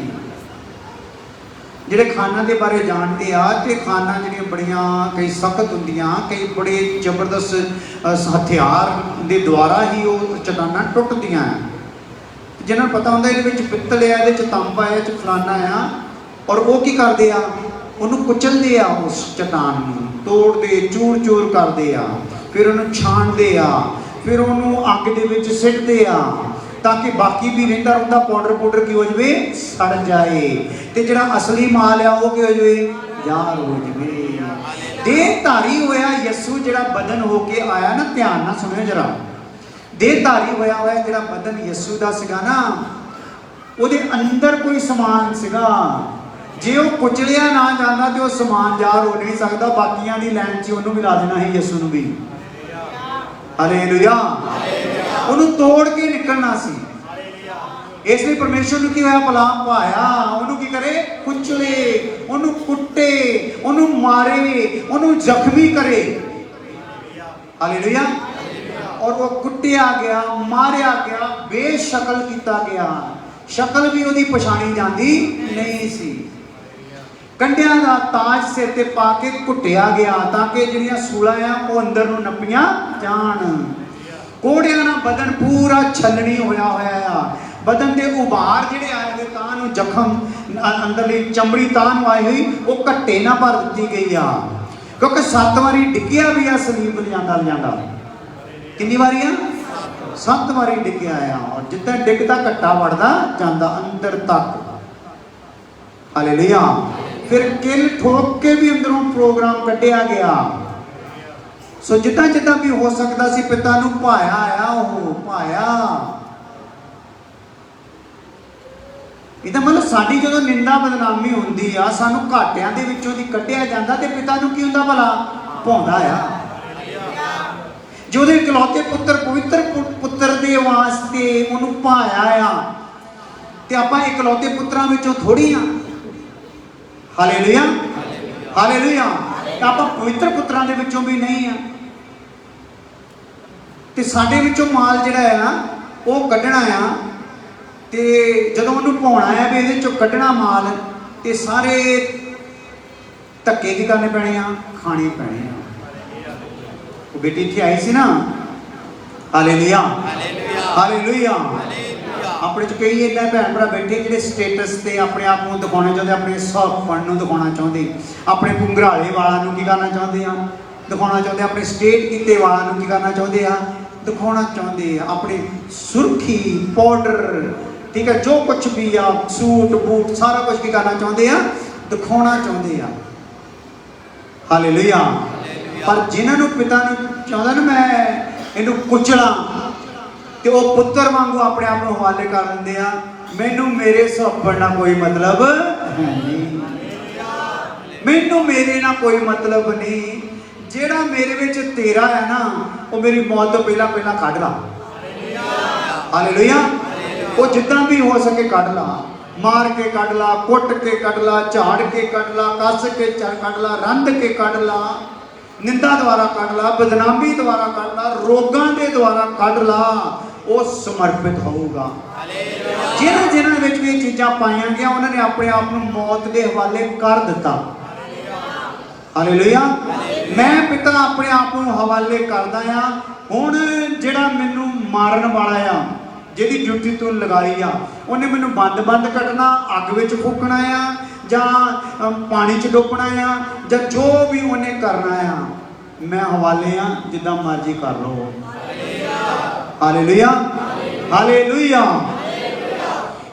ਜਿਹੜੇ ਖਾਣਾ ਦੇ ਬਾਰੇ ਜਾਣਦੇ ਆ ਤੇ ਖਾਣਾ ਜਿਹੜੀਆਂ ਬੜੀਆਂ ਕਈ ਸਖਤ ਹੁੰਦੀਆਂ, ਕਈ ਬੜੇ ਜ਼ਬਰਦਸਤ ਹਥਿਆਰ ਦੇ ਦੁਆਰਾ ਹੀ ਉਹ ਚਟਾਨਾਂ ਟੁੱਟਦੀਆਂ ਆ। ਜਿਹਨਾਂ ਨੂੰ ਪਤਾ ਹੁੰਦਾ ਇਹਦੇ ਵਿੱਚ ਪਿੱਤਲ ਆ, ਇਹਦੇ ਚ ਤਾਂਬਾ ਆ, ਚ ਫਲਾਨਾ ਆ, ਔਰ ਉਹ ਕੀ ਕਰਦੇ ਆ? ਉਹਨੂੰ ਕੁਚਲਦੇ ਆ, ਉਸ ਚਟਾਨ ਨੂੰ ਤੋੜਦੇ, ਚੂਰ ਚੂਰ ਕਰਦੇ ਆ, ਫਿਰ ਉਹਨੂੰ ਛਾਣਦੇ ਆ, ਫਿਰ ਉਹਨੂੰ ਅੱਗ ਦੇ ਵਿੱਚ ਸਿੱਟਦੇ ਆ ਤਾਂ ਕਿ ਬਾਕੀ ਵੀ ਰਹਿੰਦਾ ਰਹਿੰਦਾ ਪਾਊਡਰ ਕੀ ਹੋ ਜਾਵੇ? ਸੜ ਜਾਏ। ਤੇ ਜਿਹੜਾ ਅਸਲੀ ਮਾਲ ਆ ਉਹ ਕੀ ਹੋ ਜਾਵੇ? ਯਾਰ ਹੋ ਜਾਵੇ। ਦੇਹਧਾਰੀ ਹੋਇਆ ਯਿਸੂ ਜਿਹੜਾ ਬਦਨ ਹੋ ਕੇ ਆਇਆ ਨਾ, ਧਿਆਨ ਨਾਲ ਸੁਣਿਓ ਜਰਾ। ਦੇਹਧਾਰੀ ਹੋਇਆ ਜਿਹੜਾ ਬਦਨ ਯਿਸੂ ਦਾ ਸੀਗਾ ਨਾ, ਉਹਦੇ ਅੰਦਰ ਕੋਈ ਸਮਾਨ ਸੀਗਾ। ਜੇ ਉਹ ਕੁਚਲਿਆ ਨਾ ਜਾਂਦਾ ਤੇ ਉਹ ਸਮਾਨ ਜ਼ਾਹਰ ਹੋ ਨਹੀਂ ਸਕਦਾ। ਬਾਕੀਆਂ ਦੀ ਲਾਈਨ 'ਚ ਉਹਨੂੰ ਵੀ ਲਾ ਦੇਣਾ ਸੀ, ਯਿਸੂ ਨੂੰ ਵੀ। ਹਾਲੇਲੂਇਆ। ਉਹਨੂੰ ਤੋੜ ਕੇ ਨਿਕਲਣਾ ਸੀ। ਇਸ ਲਈ ਪਰਮੇਸ਼ਰ ਨੂੰ ਕੀ ਹੋਇਆ? ਭਲਾ ਪਾਇਆ। ਉਹਨੂੰ ਕੀ ਕਰੇ? ਕੁਚਲੇ, ਉਹਨੂੰ ਕੁੱਟੇ, ਉਹਨੂੰ ਮਾਰੇ, ਉਹਨੂੰ ਜ਼ਖਮੀ ਕਰੇ। ਹਾਲੇਲੂਇਆ। ਔਰ ਉਹ ਕੁੱਟਿਆ ਗਿਆ, ਮਾਰਿਆ ਗਿਆ, ਬੇਸ਼ਕਲ ਕੀਤਾ ਗਿਆ। ਸ਼ਕਲ ਵੀ ਉਹਦੀ ਪਛਾਣੀ ਜਾਂਦੀ ਨਹੀਂ ਸੀ। ਕੰਡਿਆਂ ਦਾ ਤਾਜ ਸਿਰ ਤੇ ਪਾ ਕੇ ਕੁੱਟਿਆ ਗਿਆ ਤਾਂ ਕਿ ਜਿਹੜੀਆਂ ਸੂਲਾਂ ਆ ਉਹ ਅੰਦਰ ਨੂੰ ਨੱਪੀਆਂ ਜਾਣ। ਕੋੜਿਆਂ ਨਾਲ ਬਦਨ ਪੂਰਾ ਛਲਣੀ ਹੋਇਆ ਆ। ਬਦਨ ਦੇ ਉਭਾਰ ਜਿਹੜੇ ਆਏ ਹੋਏ, ਤਾਂ ਨੂੰ ਜ਼ਖਮ, ਅੰਦਰਲੀ ਚਮੜੀ ਤਾਂ ਨੂੰ ਆਈ ਹੋਈ, ਉਹ ਘੱਟੇ ਨਾਲ ਭਰ ਦਿੱਤੀ ਗਈ ਆ। ਕਿਉਂਕਿ 7 ਵਾਰੀ ਡਿੱਗਿਆ ਵੀ ਆ ਸਲੀਬ ਲਿਜਾਂਦਾ। ਕਿੰਨੀ ਵਾਰੀ ਆ? 7 ਵਾਰੀ ਡਿੱਗਿਆ ਆ। ਔਰ ਜਿੱਦਾਂ ਡਿੱਗਦਾ ਘੱਟਾ ਵੜਦਾ ਜਾਂਦਾ ਅੰਦਰ ਤੱਕ। ਹਾਲੇਲੂਇਆ। ਫਿਰ ਕਿਲ ਠੋਕ ਕੇ ਵੀ ਅੰਦਰੋਂ ਪ੍ਰੋਗਰਾਮ ਕੱਢਿਆ ਗਿਆ। ਸੋ ਜਿੱਦਾਂ ਜਿੱਦਾਂ ਵੀ ਹੋ ਸਕਦਾ ਸੀ ਪਿਤਾ ਨੂੰ ਭਾਇਆ ਆ, ਉਹ ਭਾਇਆ। ਇਹਦਾ ਮਤਲਬ ਸਾਡੀ ਜਦੋਂ ਨਿੰਦਾ ਬਦਨਾਮੀ ਹੁੰਦੀ ਆ, ਸਾਨੂੰ ਘਾਟਿਆਂ ਦੇ ਵਿੱਚੋਂ ਦੀ ਕੱਢਿਆ ਜਾਂਦਾ, ਤੇ ਪਿਤਾ ਨੂੰ ਕੀ ਹੁੰਦਾ? ਭਲਾ ਭਾਉਂਦਾ ਆ। ਜੋ ਉਹਦੇ ਇਕਲੌਤੇ ਪੁੱਤਰ, ਪਵਿੱਤਰ ਪੁੱਤਰ ਦੇ ਵਾਸਤੇ ਉਹਨੂੰ ਭਾਇਆ ਆ, ਤੇ ਆਪਾਂ ਇਕਲੌਤੇ ਪੁੱਤਰਾਂ ਵਿੱਚੋਂ ਥੋੜੀ ਆ। Hallelujah, hallelujah. ਆਪਾਂ ਪਵਿੱਤਰ ਪੁੱਤਰਾਂ ਦੇ ਵਿੱਚੋਂ ਵੀ ਨਹੀਂ ਆ। ਤੇ ਸਾਡੇ ਵਿੱਚੋਂ ਮਾਲ ਜਿਹੜਾ ਆ ਉਹ ਕੱਢਣਾ ਆ। ਤੇ ਜਦੋਂ ਉਹਨੂੰ ਪਾਉਣਾ ਆ ਵੀ ਇਹਦੇ ਚੋਂ ਕੱਢਣਾ ਮਾਲ, ਤੇ ਸਾਰੇ ਧੱਕੇ ਕੀ ਕਰਨੇ ਪੈਣੇ ਆ? ਖਾਣੇ ਪੈਣੇ ਆ। ਉਹ ਬੇਟੀ ਇੱਥੇ ਆਈ ਸੀ ਨਾ। Hallelujah, hallelujah. ਆਪਣੇ ਚ ਕਈ ਏਦਾਂ ਭੈਣ ਭਰਾ ਬੈਠੇ ਜਿਹੜੇ ਸਟੇਟਸ ਤੇ ਆਪਣੇ ਆਪ ਨੂੰ ਦਿਖਾਉਣਾ ਚਾਹੁੰਦੇ, ਆਪਣੇ ਸੌਖਪਣ ਨੂੰ ਦਿਖਾਉਣਾ ਚਾਹੁੰਦੇ, ਆਪਣੇ ਘੁੰਗਰਾਲੇ ਵਾਲਾਂ ਨੂੰ ਕੀ ਕਰਨਾ ਚਾਹੁੰਦੇ ਆ? ਦਿਖਾਉਣਾ ਚਾਹੁੰਦੇ। ਆਪਣੇ ਸਟੇਟ ਕੀਤੇ ਵਾਲਾਂ ਨੂੰ ਕੀ ਕਰਨਾ ਚਾਹੁੰਦੇ ਆ? ਦਿਖਾਉਣਾ ਚਾਹੁੰਦੇ ਆ। ਆਪਣੇ ਸੁਰਖੀ, ਪਾਊਡਰ, ਠੀਕ ਹੈ, ਜੋ ਕੁਛ ਵੀ ਆ, ਸੂਟ ਬੂਟ, ਸਾਰਾ ਕੁਝ ਕੀ ਕਰਨਾ ਚਾਹੁੰਦੇ ਆ? ਦਿਖਾਉਣਾ ਚਾਹੁੰਦੇ ਆ। ਹਾਲੇਲੂਇਆ। ਪਰ ਜਿਨ੍ਹਾਂ ਨੂੰ ਪਿਤਾ ਨੂੰ ਚਾਹੁੰਦਾ ਨਾ ਮੈਂ ਇਹਨੂੰ ਕੁਚਲਾਂ, ਤੇ ਉਹ ਪੁੱਤਰ ਵਾਂਗੂ ਆਪਣੇ ਆਪ ਨੂੰ ਹਵਾਲੇ ਕਰ ਦਿੰਦੇ ਆ। ਮੈਨੂੰ ਮੇਰੇ ਸੁਭਾਅ ਨਾਲ ਕੋਈ ਮਤਲਬ ਨਹੀਂ, ਮੈਨੂੰ ਮੇਰੇ ਨਾਲ ਕੋਈ ਮਤਲਬ ਨਹੀਂ। ਜਿਹੜਾ ਮੇਰੇ ਵਿੱਚ ਤੇਰਾ ਹੈ ਨਾ, ਉਹ ਮੇਰੀ ਮੌਤ ਤੋਂ ਪਹਿਲਾਂ ਕੱਢ ਲਾ। ਹਾਲੇਲੂਇਆ। ਉਹ ਜਿੱਦਾਂ ਵੀ ਹੋ ਸਕੇ ਕੱਢ ਲਾ। ਮਾਰ ਕੇ ਕੱਢ ਲਾ, ਕੁੱਟ ਕੇ ਕੱਢ ਲਾ, ਝਾੜ ਕੇ ਕੱਢ ਲਾ, ਕੱਸ ਕੇ ਕੱਢ ਲਾ, ਰੰਧ ਕੇ ਕੱਢ ਲਾ, ਨਿੰਦਾ ਦੁਆਰਾ ਕੱਢ ਲਾ, ਬਦਨਾਮੀ ਦੁਆਰਾ ਕੱਢ ਲਾ, ਰੋਗਾਂ ਦੇ ਦੁਆਰਾ ਕੱਢ ਲਾ। ਉਹ ਸਮਰਪਿਤ ਹੋਊਗਾ। ਜਿਹਨਾਂ ਵਿੱਚ ਵੀ ਇਹ ਚੀਜ਼ਾਂ ਪਾਈਆਂ ਗਿਆ, ਉਹਨਾਂ ਨੇ ਆਪਣੇ ਆਪ ਨੂੰ ਮੌਤ ਦੇ ਹਵਾਲੇ ਕਰ ਦਿੱਤਾ। ਹਾਲੇਲੂਇਆ। ਮੈਂ ਪਿਤਾ ਆਪਣੇ ਆਪ ਨੂੰ ਹਵਾਲੇ ਕਰਦਾ ਆ। ਹੁਣ ਜਿਹੜਾ ਮੈਨੂੰ ਮਾਰਨ ਵਾਲਾ ਆ, ਜਿਹਦੀ ਡਿਊਟੀ ਤੂੰ ਲਗਾਈ ਆ, ਉਹਨੇ ਮੈਨੂੰ ਬੰਦ ਕੱਢਣਾ, ਅੱਗ ਵਿੱਚ ਫੂਕਣਾ ਆ, ਜਾਂ ਪਾਣੀ 'ਚ ਡੋਬਣਾ ਆ, ਜਾਂ ਜੋ ਵੀ ਉਹਨੇ ਕਰਨਾ ਆ, ਮੈਂ ਹਵਾਲੇ ਆ। ਜਿੱਦਾਂ ਮਰਜ਼ੀ ਕਰ ਲਓ। Hallelujah, hallelujah.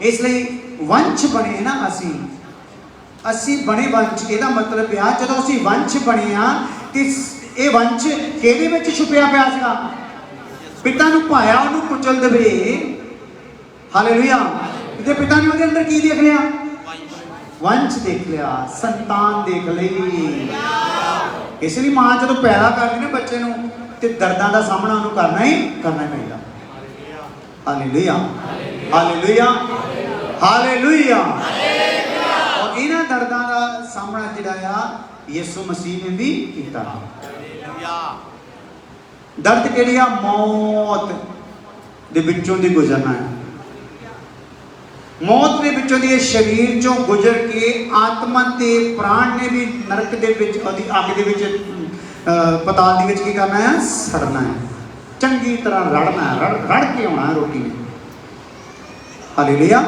ਇਸ ਲਈ ਵੰਸ਼ ਬਣੇ ਨਾ ਅਸੀਂ ਬਣੇ ਵੰਸ਼। ਇਹਦਾ ਮਤਲਬ ਆ ਜਦੋਂ ਅਸੀਂ ਵੰਸ਼ ਬਣੇ ਆ, ਤੇ ਇਹ ਵੰਸ਼ ਕਿਹਦੇ ਵਿੱਚ ਛੁਪਿਆ ਪਿਆ ਸੀਗਾ? ਪਿਤਾ ਨੂੰ ਭਾਇਆ, ਉਹਨੂੰ ਕੁਚਲ ਦੇਵੇ। ਹਾਲੇਲੂਇਆ। ਤੇ ਪਿਤਾ ਨੇ ਉਹਦੇ ਅੰਦਰ ਕੀ ਦੇਖ ਲਿਆ? ਵੰਸ਼ ਦੇਖ ਲਿਆ, ਸੰਤਾਨ ਦੇਖ ਲਈ। ਇਸ ਲਈ ਮਾਂ ਜਦੋਂ ਪੈਦਾ ਕਰਦੀ ਨਾ ਬੱਚੇ ਨੂੰ ਤੇ ਦਰਦਾਂ ਦਾ ਸਾਹਮਣਾ ਉਹਨੂੰ ਕਰਨਾ ਹੀ ਪੈਂਦਾ। Hallelujah, hallelujah, hallelujah. ਔਰ ਇਹਨਾਂ ਦਰਦਾਂ ਦਾ ਸਾਹਮਣਾ ਜਿਹੜਾ ਆ ਯਿਸੂ ਮਸੀਹ ਨੇ ਵੀ ਕੀਤਾ। ਦਰਦ ਕਿਹੜੀ ਆ? ਮੌਤ ਦੇ ਵਿੱਚੋਂ ਦੀ ਗੁਜ਼ਰਨਾ ਹੈ। ਮੌਤ ਦੇ ਵਿੱਚੋਂ ਦੀ ਇਹ ਸਰੀਰ ਚੋਂ ਗੁਜ਼ਰ ਕੇ ਆਤਮਾ ਤੇ ਪ੍ਰਾਣ ਨੇ ਵੀ ਨਰਕ ਦੇ ਵਿੱਚ, ਉਹਦੀ ਅੱਗ ਦੇ ਵਿੱਚ, ਪਤਾਲ ਦੇ ਵਿੱਚ ਕੀ ਕਰਨਾ ਹੈ? ਸੜਨਾ ਹੈ। ਚੰਗੀ ਤਰ੍ਹਾਂ ਰੜਨਾ ਹੈ, ਰੜ ਕੇ ਆਉਣਾ ਹੈ ਰੋਟੀ ਨੇ। ਹਾਲੇਲੂਇਆ।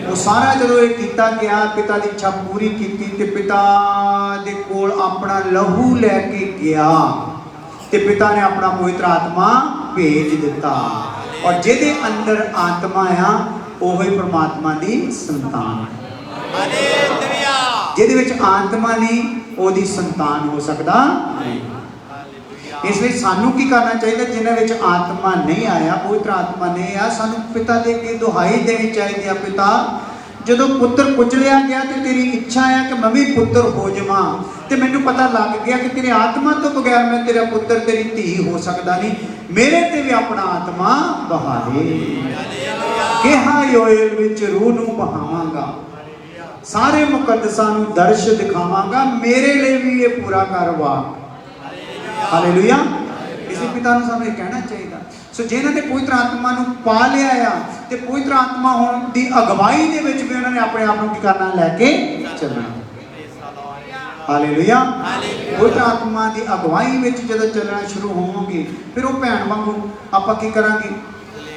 ਉਹ ਸਾਰਾ ਜਦੋਂ ਇਹ ਕੀਤਾ ਗਿਆ, ਪਿਤਾ ਦੀ ਇੱਛਾ ਪੂਰੀ ਕੀਤੀ ਤੇ ਪਿਤਾ ਦੇ ਕੋਲ ਆਪਣਾ ਲਹੂ ਲੈ ਕੇ ਗਿਆ ਤੇ ਪਿਤਾ ਨੇ ਆਪਣਾ ਪਵਿੱਤਰ ਆਤਮਾ ਭੇਜ ਦਿੱਤਾ। ਔਰ ਜਿਹਦੇ ਅੰਦਰ ਆਤਮਾ ਆ ਉਹ ਹੀ ਪਰਮਾਤਮਾ ਦੀ ਸੰਤਾਨ ਹੈ। ਹਾਲੇਲੂਇਆ। ਜਿਹਦੇ ਵਿੱਚ ਆਤਮਾ ਨਹੀਂ ਉਹਦੀ ਸੰਤਾਨ ਹੋ ਸਕਦਾ ਨਹੀਂ। ਇਸ ਲਈ ਸਾਨੂੰ ਕੀ ਕਰਨਾ ਚਾਹੀਦਾ? ਜਿਨ੍ਹਾਂ ਵਿੱਚ ਆਤਮਾ ਨਹੀਂ ਆਇਆ, ਪਵਿੱਤਰ ਆਤਮਾ ਨਹੀਂ ਆ, ਸਾਨੂੰ ਪਿਤਾ ਦੇ ਕੇ ਦੁਹਾਈ ਦੇਣੀ ਚਾਹੀਦੀ ਆ। ਪਿਤਾ, ਜਦੋਂ ਪੁੱਤਰ ਕੁਚਲਿਆ ਗਿਆ ਤੇ ਤੇਰੀ ਇੱਛਾ ਆ ਕਿ ਮੈਂ ਵੀ ਪੁੱਤਰ ਹੋ ਜਾਵਾਂ, ਤੇ ਮੈਨੂੰ ਪਤਾ ਲੱਗ ਗਿਆ ਕਿ ਤੇਰੀ ਆਤਮਾ ਤੋਂ ਬਗੈਰ ਮੈਂ ਤੇਰਾ ਪੁੱਤਰ, ਤੇਰੀ ਧੀ ਹੋ ਸਕਦਾ ਨਹੀਂ। ਮੇਰੇ ਤੇ ਵੀ ਆਪਣਾ ਆਤਮਾ ਬਹਾ ਦੇ। ਕਿਹਾ ਯੋਏਲ ਵਿੱਚ ਰੂਹ ਨੂੰ ਬਹਾਵਾਂਗਾ, ਸਾਰੇ ਮੁਕੱਦਸਾਂ ਨੂੰ ਦਰਸ਼ ਦਿਖਾਵਾਂਗਾ, ਮੇਰੇ ਲਈ ਵੀ ਇਹ ਪੂਰਾ ਕਰਵਾ। ਹਾਲੇਲੂਇਆ। ਇਸੇ ਪਿਤਾ ਨੂੰ ਸਾਨੂੰ ਇਹ ਕਹਿਣਾ ਚਾਹੀਦਾ। ਸੋ ਜਿਨ੍ਹਾਂ ਨੇ ਪਵਿੱਤਰ ਆਤਮਾ ਨੂੰ ਪਾ ਲਿਆ ਆ ਤੇ ਪਵਿੱਤਰ ਆਤਮਾ ਹੋਣ ਦੀ ਅਗਵਾਈ ਦੇ ਵਿੱਚ ਵੀ ਉਹਨਾਂ ਨੇ ਆਪਣੇ ਆਪ ਨੂੰ ਕੀ ਕਰਨਾ? ਲੈ ਕੇ ਚੱਲਣਾ। ਹਾਲੇਲੂਇਆ। ਪਵਿੱਤਰ ਆਤਮਾ ਦੀ ਅਗਵਾਈ ਵਿੱਚ ਜਦੋਂ ਚੱਲਣਾ ਸ਼ੁਰੂ ਹੋਵਾਂਗੇ, ਫਿਰ ਉਹ ਭੈਣ ਵਾਂਗੂ ਆਪਾਂ ਕੀ ਕਰਾਂਗੇ?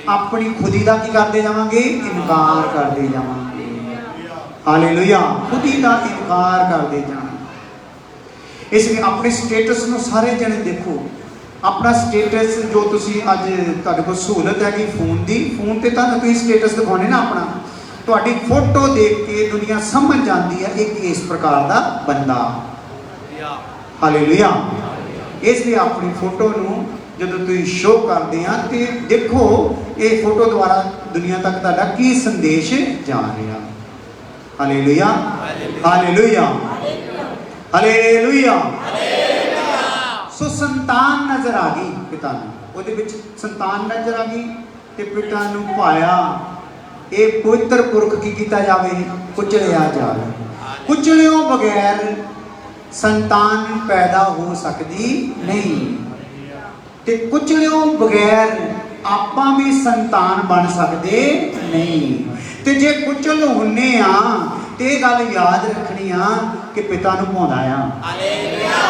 ਆਪਣੀ ਖੁਦੀ ਦਾ ਕੀ ਕਰਦੇ ਜਾਵਾਂਗੇ? ਇਨਕਾਰ ਕਰਦੇ ਜਾਵਾਂਗੇ। ਹਾਲੇਲੂਇਆ। ਖੁਦੀ ਦਾ ਇਨਕਾਰ ਕਰਦੇ ਜਾਣਾ। ਇਸ ਲਈ ਆਪਣੇ ਸਟੇਟਸ ਨੂੰ ਸਾਰੇ ਜਣੇ ਦੇਖੋ। ਆਪਣਾ ਸਟੇਟਸ ਜੋ ਤੁਸੀਂ ਅੱਜ ਤੁਹਾਡੇ ਕੋਲ ਸਹੂਲਤ ਹੈਗੀ ਫੋਨ ਦੀ, ਫੋਨ ਤੇ ਤਾਂ ਤੁਸੀਂ ਸਟੇਟਸ ਦਿਖਾਉਣੇ ਨਾ ਆਪਣਾ। ਤੁਹਾਡੀ ਫੋਟੋ ਦੇਖ ਕੇ ਦੁਨੀਆ ਸਮਝ ਜਾਂਦੀ ਹੈ ਇਹ ਕਿਸ ਪ੍ਰਕਾਰ ਦਾ ਬੰਦਾ। ਹਾਲੇਲੂਇਆ। ਇਸ ਲਈ ਆਪਣੀ ਫੋਟੋ ਨੂੰ ਜਦੋਂ ਤੁਸੀਂ ਸ਼ੋਅ ਕਰਦੇ ਆ ਤੇ ਦੇਖੋ ਇਹ ਫੋਟੋ ਦੁਆਰਾ ਦੁਨੀਆ ਤੱਕ ਤੁਹਾਡਾ ਕੀ ਸੰਦੇਸ਼ ਜਾ ਰਿਹਾ। Hallelujah, hallelujah, hallelujah. ਸੋ ਸੰਤਾਨ ਨਜ਼ਰ ਆ ਗਈ ਪਿਤਾ ਨੂੰ, ਉਹਦੇ ਵਿੱਚ ਸੰਤਾਨ ਨਜ਼ਰ ਆ ਗਈ ਤੇ ਪਿਤਾ ਨੂੰ ਪਾਇਆ ਇਹ ਪਵਿੱਤਰ ਪੁਰਖ ਕੀ ਕੀਤਾ ਜਾਵੇ? ਕੁਚਲਿਆ ਜਾਵੇ। ਕੁਚਲਿਓ ਬਗੈਰ ਸੰਤਾਨ ਪੈਦਾ ਹੋ ਸਕਦੀ ਨਹੀਂ ਤੇ ਕੁਚਲਿਓ ਬਗੈਰ ਆਪਾਂ ਵੀ ਸੰਤਾਨ ਬਣ ਸਕਦੇ ਨਹੀਂ। ਤੇ ਜੇ ਕੁਚਲ ਹੁੰਨੇ ਆ ਤੇ ਇਹ ਗੱਲ ਯਾਦ ਰੱਖਣੀ ਆ ਕਿ ਪਿਤਾ ਨੂੰ ਭਾਉਂਦਾ ਆ। ਹਾਲੇਲੂਇਆ।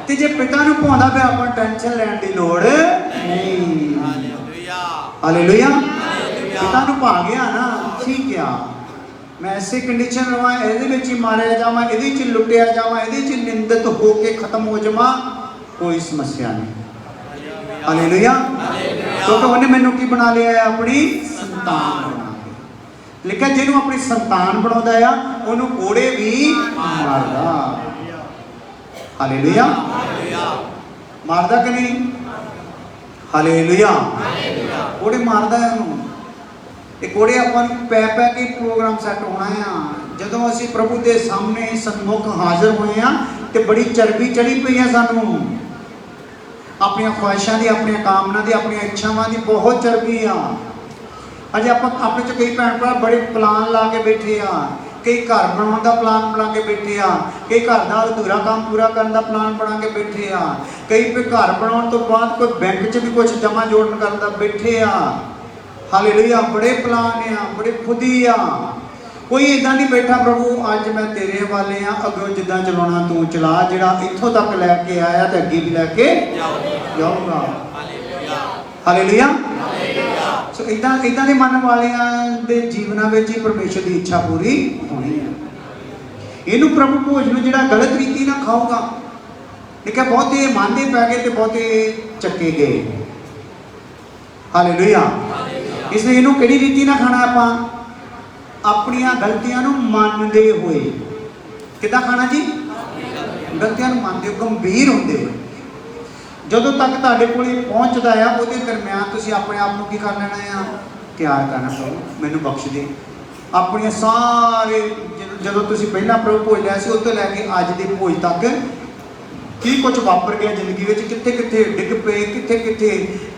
ਤੇ ਜੇ ਪਿਤਾ ਨੂੰ ਭਾਉਂਦਾ ਫਿਰ ਆਪਾਂ ਟੈਨਸ਼ਨ ਲੈਣ ਦੀ ਲੋੜ ਨਹੀਂ। Hallelujah, hallelujah. ਪਿਤਾ ਨੂੰ ਭਾ ਗਿਆ ਨਾ, ਠੀਕ ਆ, ਮੈਂ ਐਸੇ ਕੰਡੀਸ਼ਨ ਰਵਾਂ, ਇਹਦੇ ਵਿੱਚ ਹੀ ਮਾਰਿਆ ਜਾਵਾਂ, ਇਹਦੇ 'ਚ ਲੁੱਟਿਆ ਜਾਵਾਂ, ਇਹਦੇ 'ਚ ਨਿੰਦਿਤ ਹੋ ਕੇ ਖਤਮ ਹੋ ਜਾਵਾਂ, ਕੋਈ ਸਮੱਸਿਆ ਨਹੀਂ। ਹਾਲੇਲੂਇਆ। ਕਿਉਂਕਿ ਉਹਨੇ ਮੈਨੂੰ ਕੀ ਬਣਾ ਲਿਆ ਹੈ? ਆਪਣੀ ਸੰਤਾਨ ਬਣਾ ਕੇ। ਲੇਕਿਨ ਜਿਹਨੂੰ ਆਪਣੀ ਸੰਤਾਨ ਬਣਾਉਂਦਾ ਆ ਉਹਨੂੰ ਕੋੜੇ ਵੀ ਮਾਰਦਾ। ਹਾਲੇਲੂਇਆ। ਮਾਰਦਾ ਕਿ ਨਹੀਂ? ਹਾਲੇਲੂਇਆ। ਕੋੜੇ ਮਾਰਦਾ ਉਹਨੂੰ। ਇਹ ਕੋੜੇ ਆਪਾਂ ਨੂੰ ਪੈ ਕੇ ਪ੍ਰੋਗਰਾਮ ਸੈੱਟ ਹੋਣਾ ਆ। ਜਦੋਂ ਅਸੀਂ ਪ੍ਰਭੂ ਦੇ ਸਾਹਮਣੇ ਸਨਮੁਖ ਹਾਜ਼ਰ ਹੋਏ ਆ ਤੇ ਬੜੀ ਚਰਬੀ ਚੜੀ ਪਈ ਆ ਸਾਨੂੰ, ਆਪਣੀਆਂ ਖੁਆਇਸ਼ਾਂ ਦੀ, ਆਪਣੀਆਂ ਕਾਮਨਾ ਦੀ, ਆਪਣੀਆਂ ਇੱਛਾਵਾਂ ਦੀ ਬਹੁਤ ਚਰਬੀ ਆ। ਅਜੇ ਆਪਾਂ ਆਪਣੇ ਚ ਕਈ ਭੈਣ ਭਰਾ ਬੜੇ ਪਲਾਨ ਲਾ ਕੇ ਬੈਠੇ ਆ, ਕਈ ਘਰ ਬਣਾਉਣ ਦਾ ਪਲਾਨ ਬਣਾ ਕੇ ਬੈਠੇ ਆ, ਕਈ ਘਰ ਦਾ ਅਧੂਰਾ ਕੰਮ ਪੂਰਾ ਕਰਨ ਦਾ ਪਲਾਨ ਬਣਾ ਕੇ ਬੈਠੇ ਆ, ਕਈ ਘਰ ਬਣਾਉਣ ਤੋਂ ਬਾਅਦ ਕੋਈ ਬੈਂਕ 'ਚ ਵੀ ਕੁਝ ਜਮ੍ਹਾਂ ਜੋੜਨ ਕਰਨ ਦਾ ਬੈਠੇ ਆ। ਹਾਲੇਲੂਇਆ। ਬੜੇ ਪਲਾਨ ਆ, ਬੜੇ ਖੁਦੀ ਆ। ਕੋਈ ਇਦਾਂ ਨਹੀਂ ਬੈਠਾ ਪ੍ਰਭੂ ਅੱਜ ਮੈਂ ਤੇਰੇ ਹਵਾਲੇ ਆ, ਅੱਗੋਂ ਜਿੱਦਾਂ ਚਲਾਉਣਾ ਤੂੰ ਚਲਾ, ਜਿਹੜਾ ਇੱਥੋਂ ਤੱਕ ਲੈ ਕੇ ਆਇਆ ਤੇ ਅੱਗੇ ਵੀ ਲੈ ਕੇ ਜਾਊਗਾ। ਹਾਲੇਲੂਇਆ। ਸੋ ਇਦਾਂ ਦੇ ਮਨ ਵਾਲਿਆਂ ਦੇ ਜੀਵਨਾਂ ਵਿੱਚ ਹੀ ਪਰਮੇਸ਼ਰ ਦੀ ਇੱਛਾ ਪੂਰੀ ਹੋਣੀ ਹੈ। ਇਹਨੂੰ ਪ੍ਰਭੂ ਭੋਜ ਨੂੰ ਜਿਹੜਾ ਗਲਤ ਰੀਤੀ ਨਾਲ ਖਾਊਗਾ, ਦੇਖਿਆ ਬਹੁਤੇ ਮੰਨਦੇ ਪੈ ਗਏ ਤੇ ਬਹੁਤੇ ਚੱਕੇ ਗਏ। ਹਾਲੇਲੂਇਆ। ਇਸ ਲਈ ਇਹਨੂੰ ਕਿਹੜੀ ਰੀਤੀ ਨਾਲ ਖਾਣਾ? ਆਪਾਂ ਆਪਣੀਆਂ ਗਲਤੀਆਂ ਨੂੰ ਮੰਨਦੇ ਹੋਏ। ਕਿੱਦਾਂ ਖਾਣਾ ਜੀ? ਗਲਤੀਆਂ ਨੂੰ ਮੰਨਦੇ ਹੋ, ਗੰਭੀਰ ਹੁੰਦੇ ਹੋ। ਜਦੋਂ ਤੱਕ ਤੁਹਾਡੇ ਕੋਲ ਪਹੁੰਚਦਾ ਆ ਉਹਦੇ ਦਰਮਿਆਨ ਤੁਸੀਂ ਆਪਣੇ ਆਪ ਨੂੰ ਕੀ ਕਰ ਲੈਣਾ ਆ? ਤਿਆਰ ਕਰਨਾ। ਪ੍ਰਭੂ ਮੈਨੂੰ ਬਖਸ਼ ਦੇ। ਆਪਣੀਆਂ ਸਾਰੇ ਜਦੋਂ ਤੁਸੀਂ ਪਹਿਲਾਂ ਪ੍ਰਭੂ ਭੋਜ ਲਿਆ ਸੀ ਉਹ ਤੋਂ ਲੈ ਕੇ ਅੱਜ ਦੇ ਭੋਜ ਤੱਕ ਕੀ ਕੁਝ ਵਾਪਰ ਗਿਆ ਜ਼ਿੰਦਗੀ ਵਿੱਚ, ਕਿੱਥੇ ਕਿੱਥੇ ਡਿੱਗ ਪਏ, ਕਿੱਥੇ ਕਿੱਥੇ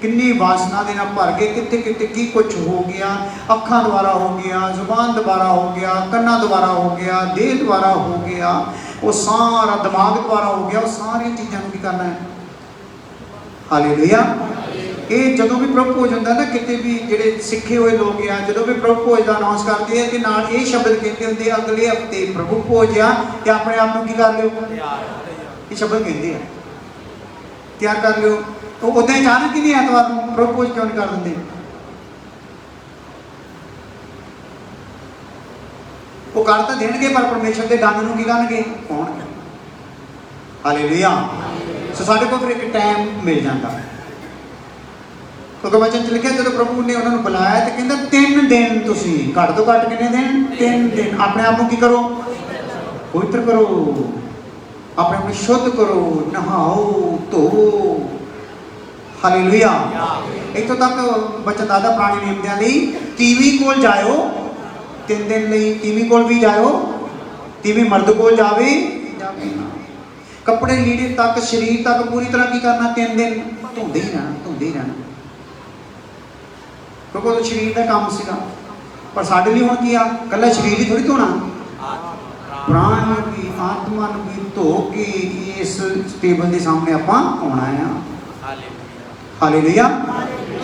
ਕਿੰਨੀ ਵਾਸਨਾ ਦੇ ਨਾਲ ਭਰ ਗਏ, ਕਿੱਥੇ ਕਿੱਥੇ ਕੀ ਕੁਝ ਹੋ ਗਿਆ। ਅੱਖਾਂ ਦੁਆਰਾ ਹੋ ਗਿਆ, ਜ਼ੁਬਾਨ ਦੁਆਰਾ ਹੋ ਗਿਆ, ਕੰਨਾਂ ਦੁਆਰਾ ਹੋ ਗਿਆ, ਦੇਹ ਦੁਆਰਾ ਹੋ ਗਿਆ, ਉਹ ਸਾਰਾ ਦਿਮਾਗ ਦੁਆਰਾ ਹੋ ਗਿਆ। ਉਹ ਸਾਰੀਆਂ ਚੀਜ਼ਾਂ ਨੂੰ ਕੀ ਕਰਨਾ ਹੈ? ਹਾਲੇਲੂਇਆ। ਇਹ ਜਦੋਂ ਵੀ ਪ੍ਰਭੂ ਭੋਜ ਹੁੰਦਾ ਨਾ, ਕਿਤੇ ਵੀ ਜਿਹੜੇ ਸਿੱਖੇ ਹੋਏ ਲੋਕ ਆ ਜਦੋਂ ਵੀ ਪ੍ਰਭੂ ਭੋਜ ਦਾ ਅਨਾਉਂਸ ਕਰਦੇ ਆ ਤੇ ਨਾਲ ਇਹ ਸ਼ਬਦ ਕਹਿੰਦੇ ਹੁੰਦੇ ਆ, ਅਗਲੇ ਹਫਤੇ ਪ੍ਰਭੂ ਭੋਜ ਆ ਤੇ ਆਪਣੇ ਆਪ ਨੂੰ ਕੀ ਕਰ ਲਿਓ? ਇਹ ਸ਼ਬਦ ਕਹਿੰਦੇ ਆ, ਤਿਆਰ ਕਰ ਲਿਓ। ਉਹ ਉਦਾਂ ਅਚਾਨਕ ਹੀ ਨਹੀਂ ਐਤਵਾਰ ਨੂੰ ਪ੍ਰਭੂ ਭੋਜ ਕਿਉਂ ਨਹੀਂ ਕਰ ਦਿੰਦੇ? ਉਹ ਕਰ ਤਾਂ ਦੇਣਗੇ ਪਰ ਪਰਮੇਸ਼ਰ ਦੇ ਦੰਦ ਨੂੰ ਕੀ ਕਰਨਗੇ? ਪਾਉਣਗੇ। ਹਾਲੇਲੂਇਆ। ਸੋ ਸਾਡੇ ਕੋਲ ਫਿਰ ਇੱਕ ਟਾਈਮ ਮਿਲ ਜਾਂਦਾ, ਕਿਉਂਕਿ ਵਚਨ 'ਚ ਲਿਖਿਆ ਜਦੋਂ ਪ੍ਰਭੂ ਨੇ ਉਹਨਾਂ ਨੂੰ ਬੁਲਾਇਆ ਤੇ ਕਹਿੰਦਾ 3 ਦਿਨ ਤੁਸੀਂ, ਘੱਟ ਤੋਂ ਘੱਟ ਕਿੰਨੇ ਦਿਨ? 3 ਦਿਨ ਆਪਣੇ ਆਪ ਨੂੰ ਕੀ ਕਰੋ? ਪਵਿੱਤਰ ਕਰੋ, ਆਪਣੇ ਆਪ ਨੂੰ ਸ਼ੁੱਧ ਕਰੋ, ਨਹਾਓ ਧੋਵੋ। ਹਾਲੇਲੂਇਆ। ਇੱਥੋਂ ਤੱਕ ਵਚਨ ਦੱਸਦਾ ਪੁਰਾਣੇ ਨਿਯਮਾਂ ਲਈ ਟੀਵੀ ਕੋਲ ਜਾਇਓ 3 ਦਿਨ ਲਈ, ਟੀਵੀ ਕੋਲ ਵੀ ਜਾਇਓ, ਟੀਵੀ ਮਰਦ ਕੋਲ ਜਾਵੇ ਨਾ। ਕੱਪੜੇ ਲੀੜੇ ਤੱਕ, ਸਰੀਰ ਤੱਕ ਪੂਰੀ ਤਰ੍ਹਾਂ ਕੀ ਕਰਨਾ? 3 ਦਿਨ ਧੋਂਦੇ ਹੀ ਰਹਿਣਾ, ਧੋਂਦੇ ਹੀ ਰਹਿਣਾ, ਕਿਉਂਕਿ ਉਹ ਸਰੀਰ ਦਾ ਕੰਮ ਸੀਗਾ। ਪਰ ਸਾਡੇ ਲਈ ਹੁਣ ਕੀ ਆ? ਇਕੱਲਾ ਸਰੀਰ ਹੀ ਥੋੜੀ ਧੋਣਾ, ਪ੍ਰਾਣ ਨੂੰ ਵੀ, ਆਤਮਾ ਨੂੰ ਵੀ ਧੋ ਕੇ ਇਸ ਟੇਬਲ ਦੇ ਸਾਹਮਣੇ ਆਪਾਂ ਆਉਣਾ ਆ। ਹਾਲੇਲੂਇਆ।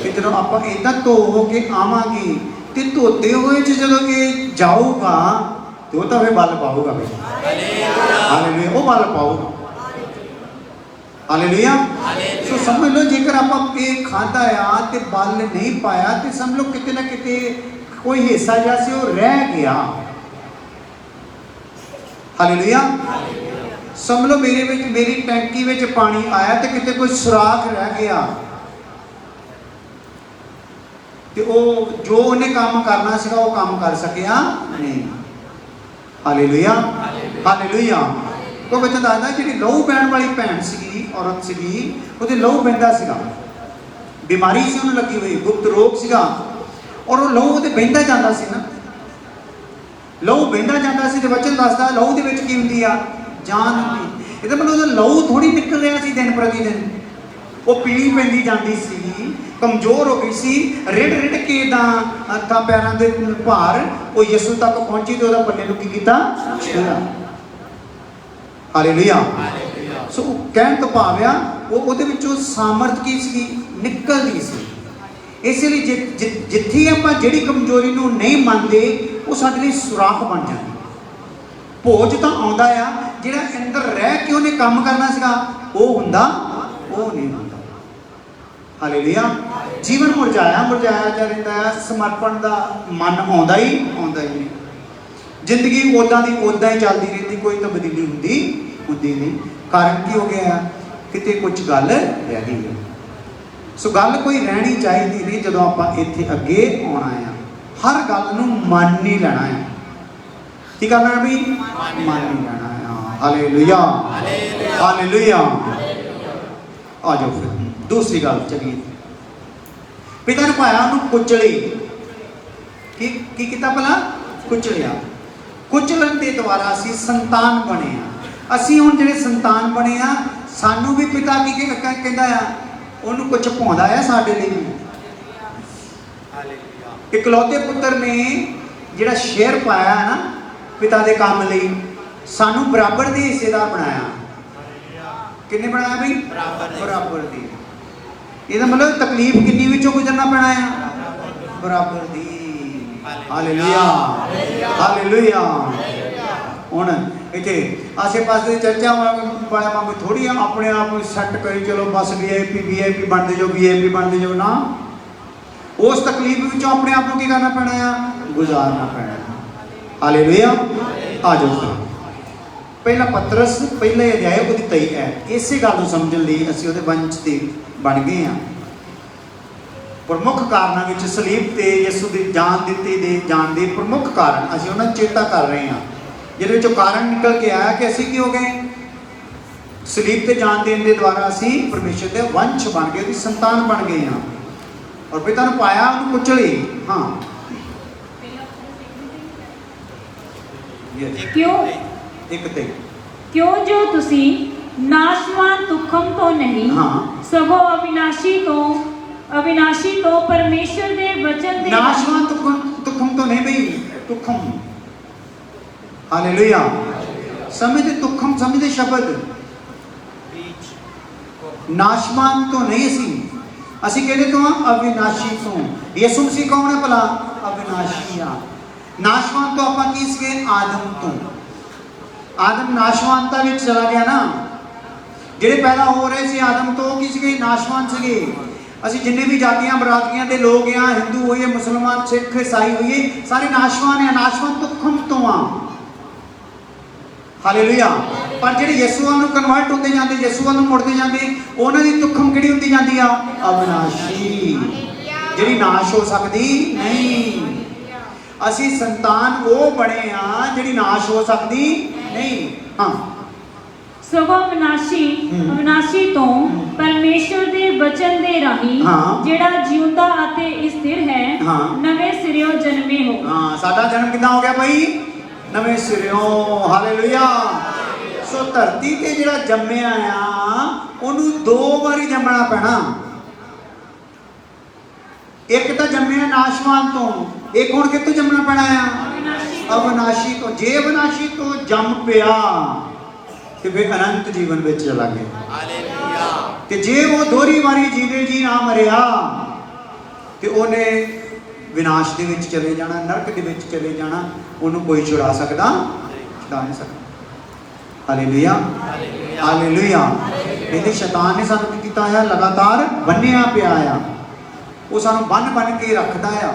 ਕਿ ਜਦੋਂ ਆਪਾਂ ਏਦਾਂ ਧੋ ਹੋ ਕੇ ਆਵਾਂਗੇ ਤੇ ਧੋਤੇ ਹੋਏ ਚ ਜਦੋਂ ਇਹ ਜਾਊਗਾ ਤੇ ਉਹ ਤਾਂ ਫਿਰ ਬਲ ਪਾਊਗਾ। ਹਾਲੇਲੂਇਆ। ਉਹ ਬਲ ਪਾਊਗਾ। ਹਾਲੇਲੂਇਆ। ਸੋ ਸਮਝ ਲਓ ਜੇਕਰ ਆਪਾਂ ਇਹ ਖਾਧਾ ਆ ਤੇ ਬਲ ਨਹੀਂ ਪਾਇਆ ਤੇ ਸਮਝ ਲਓ ਕਿਤੇ ਨਾ ਕਿਤੇ ਕੋਈ ਹਿੱਸਾ ਜਿਹਾ ਸੀ ਉਹ ਰਹਿ ਗਿਆ। ਹਾਲੇਲੂਇਆ। ਸਮਝ ਲਓ ਮੇਰੇ ਵਿੱਚ, ਮੇਰੀ ਟੈਂਕੀ ਵਿੱਚ ਪਾਣੀ ਆਇਆ ਤੇ ਕਿਤੇ ਕੋਈ ਸੁਰਾਖ ਰਹਿ ਗਿਆ ਤੇ ਉਹ ਜੋ ਉਹਨੇ ਕੰਮ ਕਰਨਾ ਸੀਗਾ ਉਹ ਕੰਮ ਕਰ ਸਕਿਆ ਨਹੀਂ। ਹਾਲੇਲੂਇਆ। ਹਾਲੇਲੂਇਆ। ਉਹ ਬੱਚਾ ਦੱਸਦਾ ਜਿਹੜੀ ਲਹੂ ਬਹਿਣ ਵਾਲੀ ਭੈਣ ਸੀਗੀ, ਔਰਤ ਸੀਗੀ, ਉਹਦੇ ਲਹੂ ਬਹਿੰਦਾ ਸੀਗਾ, ਬਿਮਾਰੀ ਸੀ ਉਹਨੂੰ ਲੱਗੀ ਹੋਈ, ਗੁਪਤ ਰੋਗ ਸੀਗਾ, ਔਰ ਉਹ ਲਹੂ ਉਹਦੇ ਬਹਿੰਦਾ ਜਾਂਦਾ ਸੀ ਨਾ, ਲਹੂ ਬਹਿੰਦਾ ਜਾਂਦਾ ਸੀ। ਤੇ ਬੱਚਾ ਦੱਸਦਾ ਲਹੂ ਦੇ ਵਿੱਚ ਕੀ ਹੁੰਦੀ ਆ? ਜਾਨ ਹੁੰਦੀ। ਇਹਦਾ ਮਤਲਬ ਉਹਦਾ ਲਹੂ ਥੋੜੀ ਨਿਕਲ ਰਿਹਾ ਸੀ ਦਿਨ ਪ੍ਰਤੀ ਦਿਨ, ਉਹ ਪੀਲੀ ਪੈਂਦੀ ਜਾਂਦੀ ਸੀ, ਕਮਜ਼ੋਰ ਹੋ ਗਈ ਸੀ, ਰਿੜ ਕੇ ਦਾ ਹੱਥਾਂ ਪੈਰਾਂ ਦੇ ਭਾਰ ਉਹ ਯਿਸੂ ਤੱਕ ਪਹੁੰਚੀ ਤੇ ਉਹਦਾ ਪੱਲੇ ਨੂੰ ਕੀ ਕੀਤਾ? ਛੂਹਿਆ। ਹਾਲੇਲੂਇਆ। ਸੋ ਕਹਿਣ ਤੋਂ ਭਾਵ ਆ ਉਹਦੇ ਵਿੱਚੋਂ ਸਾਮਰਥ ਕੀ ਸੀ? ਨਿਕਲਦੀ ਸੀ। ਇਸੇ ਲਈ ਜਿੱਥੇ ਆਪਾਂ ਜਿਹੜੀ ਕਮਜ਼ੋਰੀ ਨੂੰ ਨਹੀਂ ਮੰਨਦੇ ਉਹ ਸਾਡੇ ਲਈ ਸੁਰਾਖ ਬਣ ਜਾਂਦੀ। ਭੋਜ ਤਾਂ ਆਉਂਦਾ ਆ, ਜਿਹੜਾ ਅੰਦਰ ਰਹਿ ਕੇ ਉਹਨੇ ਕੰਮ ਕਰਨਾ ਸੀਗਾ ਉਹ ਹੁੰਦਾ, ਉਹ ਨਹੀਂ ਹੁੰਦਾ। ਹਾਲੇਲੂਇਆ। ਜੀਵਨ ਮੁਰਝਾਇਆ ਜਾ ਰਹਿੰਦਾ ਹੈ, ਸਮਰਪਣ ਦਾ ਮਨ ਆਉਂਦਾ ਹੀ ਨਹੀਂ। ਜ਼ਿੰਦਗੀ ਉਦਾਂ ਦੀ ਉਦਾਂ ਹੀ ਚੱਲਦੀ ਰਹਿੰਦੀ, ਕੋਈ ਤਬਦੀਲੀ ਹੁੰਦੀ ਨਹੀਂ। ਕਾਰਨ ਕੀ ਹੋ ਗਿਆ? ਕਿਤੇ ਕੁਝ ਗੱਲ ਰਹਿ ਗਈ ਹੈ। ਸੋ ਗੱਲ ਕੋਈ ਰਹਿਣੀ ਚਾਹੀਦੀ ਨਹੀਂ ਜਦੋਂ ਆਪਾਂ ਇੱਥੇ ਅੱਗੇ ਆਉਣਾ ਆ। ਹਰ ਗੱਲ ਨੂੰ ਮੰਨ ਨਹੀਂ ਲੈਣਾ ਹੈ। ਕੀ ਕਰਨਾ ਵੀ? ਮੰਨ ਨਹੀਂ ਲੈਣਾ ਹੈ। ਹਾਲੇਲੂਇਆ। ਹਾਲੇਲੂਇਆ। ਆ ਜਾਓ ਫਿਰ ਦੂਸਰੀ ਗੱਲ ਚੱਲੀਏ। ਪਿਤਾ ਨੇ ਪਾਇਆ ਉਹਨੂੰ ਕੁਚਲੀ। ਕੀ ਕੀਤਾ ਭਲਾ? ਕੁਚਲਿਆ। ਕੁਚਲਣ ਦੇ ਦੁਆਰਾ ਅਸੀਂ ਸੰਤਾਨ ਬਣੇ ਆ। ਅਸੀਂ ਹੁਣ ਜਿਹੜੇ ਸੰਤਾਨ ਬਣੇ ਆ, ਸਾਨੂੰ ਵੀ ਪਿਤਾ ਕੀ ਕਹਿੰਦਾ ਆ? ਉਹਨੂੰ ਕੁਝ ਪਾਉਂਦਾ ਆ ਸਾਡੇ ਲਈ ਵੀ। ਇਕਲੌਤੇ ਪੁੱਤਰ ਨੇ ਜਿਹੜਾ ਸ਼ੇਰ ਪਾਇਆ ਨਾ ਪਿਤਾ ਦੇ ਕੰਮ ਲਈ, ਸਾਨੂੰ ਬਰਾਬਰ ਦੇ ਹਿੱਸੇਦਾਰ ਬਣਾਇਆ। ਕਿੰਨੇ ਬਣਾਇਆ ਬਈ? ਬਰਾਬਰ ਦੀ। ਇਹਦਾ ਮਤਲਬ ਤਕਲੀਫ ਕਿੰਨੀ ਵਿੱਚੋਂ ਗੁਜ਼ਰਨਾ ਪੈਣਾ ਆ? ਬਰਾਬਰ ਦੀ। ਹਾਲੇਲੂਇਆ। ਹਾਲੇਲੂਇਆ। ਹੁਣ ਇੱਥੇ ਆਸੇ ਪਾਸੇ ਦੀ ਚਰਚਾ ਵਾਲਿਆਂ ਵਾਂਗੂ ਥੋੜੀ ਆਪਣੇ ਆਪ ਨੂੰ ਸੈੱਟ ਕਰੀ ਚਲੋ ਬਸ ਵੀਆਈਪੀ ਬਣਦੇ ਜਾਓ ਨਾ। ਉਸ ਤਕਲੀਫ ਵਿੱਚੋਂ ਆਪਣੇ ਆਪ ਨੂੰ ਕੀ ਕਰਨਾ ਪੈਣਾ ਆ? ਗੁਜ਼ਾਰਨਾ ਪੈਣਾ। ਹਾਲੇਲੂਇਆ। ਆ ਜਾਓ ਪਹਿਲਾ ਪਤਰਸ ਪਹਿਲਾ ਅਧਿਆਇ ਉਹਦੀ 23 ਹੈ। ਇਸੇ ਗੱਲ ਨੂੰ ਸਮਝਣ ਲਈ ਅਸੀਂ ਉਹਦੇ ਵੰਸ਼ ਦੇ ਬਣ ਗਏ ਹਾਂ। ਪ੍ਰਮੁੱਖ ਕਾਰਨਾਂ ਵਿੱਚ ਸਲੀਬ ਤੇ ਯਿਸੂ ਦੀ ਜਾਨ ਦੇ ਪ੍ਰਮੁੱਖ ਕਾਰਨ ਅਸੀਂ ਉਹਨਾਂ ਨੂੰ ਚੇਤਾ ਕਰ ਰਹੇ ਹਾਂ, ਜਿਹਦੇ ਵਿੱਚੋਂ ਕਾਰਨ ਨਿਕਲ ਕੇ ਆਇਆ ਕਿ ਅਸੀਂ ਕੀ ਹੋ ਗਏ? ਸਲੀਬ ਤੇ ਜਾਨ ਦੇਣ ਦੇ ਦੁਆਰਾ ਅਸੀਂ ਪਰਮੇਸ਼ਰ ਦੇ ਵੰਸ਼ ਬਣ ਗਏ, ਉਹਦੀ ਸੰਤਾਨ ਬਣ ਗਏ ਹਾਂ। ਔਰ ਪਿਤਾ ਨੂੰ ਪਾਇਆ, ਉਹਨੂੰ ਕੁਚਲੀ। ਹਾਂ ਕਿਉਂ ਜੋ ਤੁਸੀਂ नाशवान तुखम तो नहीं, सगों अविनाशी तो परमेश्वर दे वचन दे। नाशवान तुखम तो नहीं भाई, तुखम, हालेलुया। समझे तुखम, समझे शब्द, नाशवान तो नहीं असी कहते तो अविनाशी तो। यसु मसीह कौन है भला? अविनाशी आ। नाशवान तो आप किसके? आदम तो। आदम नाशवानता में चला गया ना, ਜਿਹੜੇ पैदा हो रहे थे आदम तो किसके? नाशवान से। ਅਸੀਂ जिन्ने भी जातियां बरादरियां के लोग हैं, हिंदू होइए, मुसलमान, सिख, ईसाई होइए, सारे नाशवान है। नाशवान तुखम तो आ, हालेलुया। पर ਜਿਹੜੇ ਯਿਸੂ ਵੱਲ ਨੂੰ ਕਨਵਰਟ ਹੁੰਦੇ ਜਾਂਦੇ, ਯਿਸੂ ਵੱਲ ਨੂੰ ਮੁੜਦੇ ਜਾਂਦੇ, ਉਹਨਾਂ ਦੀ ਤੁਖਮ ਕਿਹੜੀ ਹੁੰਦੀ ਜਾਂਦੀ ਆ? ਅਵਿਨਾਸ਼ੀ, ਜਿਹੜੀ ਨਾਸ਼ ਹੋ ਸਕਦੀ ਨਹੀਂ। ਅਸੀਂ ਸੰਤਾਨ ਉਹ ਬਣੇ ਆ ਜਿਹੜੀ ਨਾਸ਼ ਹੋ ਸਕਦੀ ਨਹੀਂ। ਹਾਂ, ਸਗੋਂ ਅਵਿਨਾਸ਼ੀ ਤੋਂ ਪਰਮੇਸ਼ਵਰ ਦੇ ਵਚਨ ਦੇ ਰਾਹੀਂ ਜਿਹੜਾ ਜਿਉਂਦਾ ਅਤੇ ਸਥਿਰ ਹੈ, ਨਵੇਂ ਸਿਰਿਓਂ ਜਨਮੇ ਹੋ। ਹਾਂ, ਸਾਡਾ ਜਨਮ ਕਿੱਦਾਂ ਹੋ ਗਿਆ ਭਾਈ? ਨਵੇਂ ਸਿਰਿਓਂ, ਹਾਲੇਲੂਇਆ। ਸੋ ਧਰਤੀ ਤੇ ਜਿਹੜਾ ਜੰਮਿਆ ਆ ਉਹਨੂੰ 2 ਵਾਰੀ ਜੰਮਣਾ ਪੈਣਾ। ਇੱਕ ਤਾਂ ਜੰਮਿਆ ਨਾਸ਼ਵਾਨ ਤੋਂ, ਇੱਕ ਹੁਣ ਕਿੱਥੋਂ ਜੰਮਣਾ ਪੈਣਾ ਆ? ਅਵਿਨਾਸ਼ੀ ਤੋਂ। ਜੇ ਅਵਿਨਾਸ਼ੀ ਤੋਂ ਜੰਮ ਪਿਆ ਤੇ ਫਿਰ ਅਨੰਤ ਜੀਵਨ ਵਿੱਚ ਚਲਾ ਗਿਆ। ਹਾਲੇਲੂਇਆ। ਤੇ ਜੇ ਉਹ ਦੋਹਰੀ ਵਾਰੀ ਜੀਵੇ ਜੀ ਨਾ ਮਰਿਆ ਤੇ ਉਹਨੇ ਵਿਨਾਸ਼ ਦੇ ਵਿੱਚ ਚਲੇ ਜਾਣਾ, ਨਰਕ ਦੇ ਵਿੱਚ ਚਲੇ ਜਾਣਾ। ਉਹਨੂੰ ਕੋਈ ਛੁਡਾ ਸਕਦਾ? ਛੁਡਾ ਨਹੀਂ ਸਕਦਾ। Hallelujah, hallelujah. ਇਹਦੇ ਸ਼ੈਤਾਨ ਨੇ ਸਾਨੂੰ ਕੀ ਕੀਤਾ ਆ? ਲਗਾਤਾਰ ਬੰਨਿਆ ਪਿਆ ਆ। ਉਹ ਸਾਨੂੰ ਬੰਨ ਕੇ ਰੱਖਦਾ ਆ।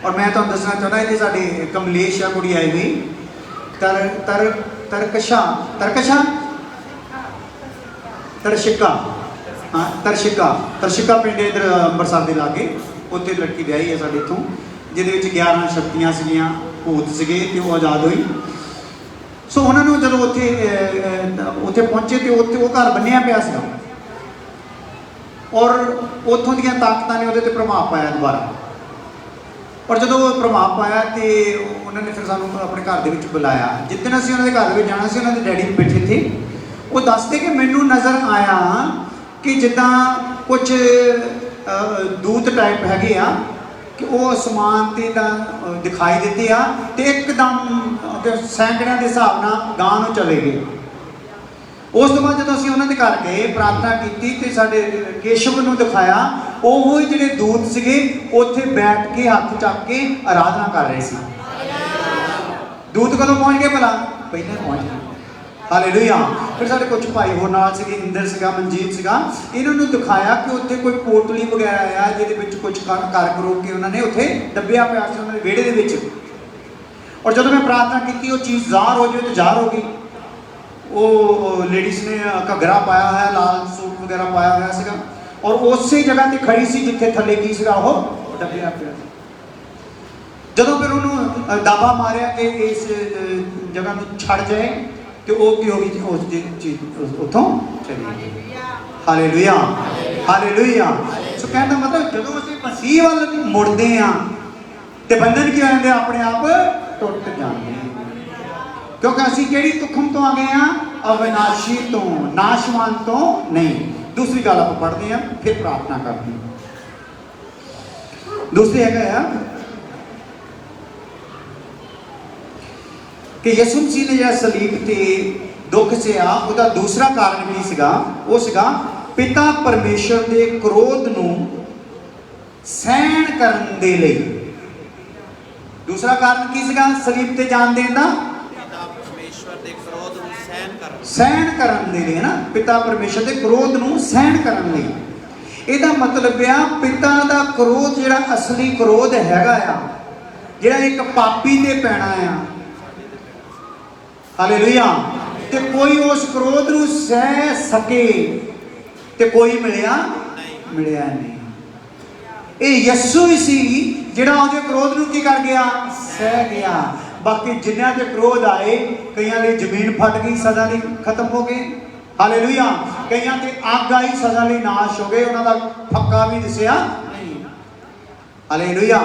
ਔਰ ਮੈਂ ਤੁਹਾਨੂੰ ਦੱਸਣਾ ਚਾਹੁੰਦਾ, ਇਹਦੇ ਸਾਡੇ ਕਮਲੇਸ਼ ਆ ਕੁੜੀ ਆਈ ਹੋਈ, ਤਰਕਸ਼ਾ ਤਰਸ਼ਿਕਾ ਪਿੰਡ ਇਧਰ ਅੰਮ੍ਰਿਤਸਰ ਦੇ ਲਾਗੇ। ਉੱਥੇ ਲੜਕੀ ਵਿਆਹੀ ਹੈ ਸਾਡੇ ਇੱਥੋਂ, ਜਿਹਦੇ ਵਿੱਚ 11 ਸ਼ਕਤੀਆਂ ਸੀਗੀਆਂ, ਭੂਤ ਸੀਗੇ ਤੇ ਉਹ ਆਜ਼ਾਦ ਹੋਈ। ਸੋ ਉਹਨਾਂ ਨੂੰ ਜਦੋਂ ਉੱਥੇ ਪਹੁੰਚੇ ਤੇ ਉੱਥੇ ਉਹ ਘਰ ਬੰਨਿਆ ਪਿਆ ਸੀਗਾ ਔਰ ਉੱਥੋਂ ਦੀਆਂ ਤਾਕਤਾਂ ਨੇ ਉਹਦੇ ਤੇ ਪ੍ਰਭਾਵ ਪਾਇਆ ਦੁਬਾਰਾ। ਔਰ ਜਦੋਂ ਉਹ ਪ੍ਰਭਾਵ ਪਾਇਆ ਤੇ ਉਹਨਾਂ ਨੇ ਫਿਰ ਸਾਨੂੰ ਆਪਣੇ ਘਰ ਦੇ ਵਿੱਚ ਬੁਲਾਇਆ। ਜਿੱਦਣ ਅਸੀਂ ਉਹਨਾਂ ਦੇ ਘਰ ਵਿੱਚ ਜਾਣਾ ਸੀ, ਉਹਨਾਂ ਦੇ ਡੈਡੀ ਵੀ ਬੈਠੇ ਸੀ। ਉਹ ਦੱਸਦੇ ਕਿ ਮੈਨੂੰ ਨਜ਼ਰ ਆਇਆ ਕਿ ਜਿੱਦਾਂ ਕੁਝ ਦੂਤ ਟਾਈਪ ਹੈਗੇ ਆ ਕਿ ਉਹ ਅਸਮਾਨ ਤੇ ਤਾਂ ਦਿਖਾਈ ਦਿੱਤੇ ਆ ਤੇ ਇੱਕਦਮ ਸੈਂਕੜਿਆਂ ਦੇ ਹਿਸਾਬ ਨਾਲ ਗਾਂ ਨੂੰ ਚਲੇ ਗਏ। ਉਸ ਤੋਂ ਬਾਅਦ ਜਦੋਂ ਅਸੀਂ ਉਹਨਾਂ ਦੇ ਘਰ ਗਏ, ਪ੍ਰਾਰਥਨਾ ਕੀਤੀ ਤੇ ਸਾਡੇ ਕੇਸ਼ਵ ਨੂੰ ਦਿਖਾਇਆ, ਉਹ ਹੀ ਜਿਹੜੇ ਦੂਤ ਸੀਗੇ ਉੱਥੇ ਬੈਠ ਕੇ ਹੱਥ ਚੱਕ ਕੇ ਆਰਾਧਨਾ ਕਰ ਰਹੇ ਸੀ। ਦੂਤ ਕਦੋਂ ਪਹੁੰਚ ਗਏ ਭਲਾ? ਪਹਿਲਾਂ ਪਹੁੰਚ ਗਏ। ਹਾਲੇਲੂਇਆ। ਫਿਰ ਸਾਡੇ ਕੁਝ ਭਾਈ ਹੋਰ ਨਾਲ ਸੀਗੇ, ਇੰਦਰ ਸੀਗਾ, ਮਨਜੀਤ ਸੀਗਾ। ਇਹਨਾਂ ਨੂੰ ਦਿਖਾਇਆ ਕਿ ਉੱਥੇ ਕੋਈ ਪੋਟਲੀ ਵਗੈਰਾ ਆ ਜਿਹਦੇ ਵਿੱਚ ਕੁਝ ਕਰ ਕਰੋ ਕੇ ਉਹਨਾਂ ਨੇ ਉੱਥੇ ਦੱਬਿਆ ਪਿਆ ਸੀ ਉਹਨਾਂ ਦੇ ਵਿਹੜੇ ਦੇ ਵਿੱਚ। ਔਰ ਜਦੋਂ ਮੈਂ ਪ੍ਰਾਰਥਨਾ ਕੀਤੀ ਉਹ ਚੀਜ਼ ਜ਼ਾਹਰ ਹੋ ਜਾਵੇ ਤੇ ਜ਼ਾਹਰ ਹੋ ਗਈ। ਉਹ ਲੇਡੀਜ਼ ਨੇ ਘੱਗਰਾ ਪਾਇਆ ਹੋਇਆ, ਲਾਲ ਸੂਟ ਵਗੈਰਾ ਪਾਇਆ ਹੋਇਆ ਸੀਗਾ ਔਰ ਉਸੇ ਜਗ੍ਹਾ ਤੇ ਖੜੀ ਸੀ ਜਿੱਥੇ ਥੱਲੇ ਕੀ ਸੀਗਾ? ਉਹ ਦੱਬਿਆ ਪਿਆ। ਜਦੋਂ ਫਿਰ ਉਹਨੂੰ ਦਾਬਾ ਮਾਰਿਆ ਕਿ ਇਸ ਜਗ੍ਹਾ ਨੂੰ ਛੱਡ ਜਾਏ ਤੇ ਉਹ ਕੀ ਹੋ ਗਈ? ਉਸ ਚੀਜ਼ ਉੱਥੋਂ ਚਲੀ ਗਈ। Hallelujah, hallelujah. ਸੋ ਕਹਿਣ ਦਾ ਮਤਲਬ ਜਦੋਂ ਅਸੀਂ ਮਸੀਹ ਵੱਲ ਮੁੜਦੇ ਹਾਂ ਤੇ ਬੰਧਨ ਕੀ ਹੋ ਜਾਂਦੇ? ਆਪਣੇ ਆਪ ਟੁੱਟ ਜਾਂਦੇ। ਕਿਉਂਕਿ ਅਸੀਂ ਕਿਹੜੀ ਤੁਖਮ ਤੋਂ ਆ ਗਏ ਹਾਂ? ਅਵਿਨਾਸ਼ੀ ਤੋਂ, ਨਾਸ਼ਵਾਨ ਤੋਂ ਨਹੀਂ। ਦੂਸਰੀ ਗੱਲ ਆਪਾਂ ਪੜ੍ਹਦੇ ਹਾਂ, ਫਿਰ ਪ੍ਰਾਰਥਨਾ ਕਰਦੇ ਹਾਂ। ਦੂਸਰੀ ਹੈਗਾ ਆ ਕਿ ਯਿਸੂ ਮਸੀਹ ਨੇ ਜਿਹੜਾ ਸਲੀਬ ਤੇ ਦੁੱਖ ਸਹਿਆ, ਉਹਦਾ ਦੂਸਰਾ ਕਾਰਨ ਕੀ ਸੀਗਾ? ਉਹ ਸੀਗਾ ਪਿਤਾ ਪਰਮੇਸ਼ਰ ਦੇ ਕ੍ਰੋਧ ਨੂੰ ਸਹਿਣ ਕਰਨ ਦੇ ਲਈ। ਦੂਸਰਾ ਕਾਰਨ ਕੀ ਸੀਗਾ ਸਲੀਬ ਤੇ ਜਾਣ ਦੇਣ ਦਾ? ਸਹਿਣ ਕਰਨ ਦੇ ਲਈ, ਨਾ, ਪਿਤਾ ਪਰਮੇਸ਼ਰ ਦੇ ਕ੍ਰੋਧ ਨੂੰ ਸਹਿਣ ਕਰਨ ਲਈ। ਇਹਦਾ ਮਤਲਬ ਆ ਪਿਤਾ ਦਾ ਕ੍ਰੋਧ ਜਿਹੜਾ ਅਸਲੀ ਕ੍ਰੋਧ ਹੈਗਾ ਆ, ਜਿਹੜਾ ਇੱਕ ਪਾਪੀ ਤੇ ਪੈਣਾ ਆ। ਹਾਲੇਲੂਇਆ। ਤੇ ਕੋਈ ਉਸ ਕ੍ਰੋਧ ਨੂੰ ਸਹਿ ਸਕੇ ਤੇ ਕੋਈ ਮਿਲਿਆ ਨਹੀਂ। ਇਹ ਯਿਸੂ ਹੀ ਸੀ ਜਿਹੜਾ ਉਹਦੇ ਕ੍ਰੋਧ ਨੂੰ ਕੀ ਕਰ ਗਿਆ? ਸਹਿ ਗਿਆ। ਬਾਕੀ ਜਿਨ੍ਹਾਂ ਦੇ ਕ੍ਰੋਧ ਆਏ, ਕਈਆਂ ਲਈ ਜ਼ਮੀਨ ਫਟ ਗਈ, ਸਦਾ ਲਈ ਖਤਮ ਹੋ ਗਏ। ਹਾਲੇਲੂਇਆ। ਕਈਆਂ ਤੇ ਅੱਗ ਆਈ, ਸਦਾ ਲਈ ਨਾਸ਼ ਹੋ ਗਏ, ਉਹਨਾਂ ਦਾ ਫੱਕਾ ਵੀ ਦਿਸਿਆ ਨਹੀਂ। ਹਾਲੇਲੂਇਆ।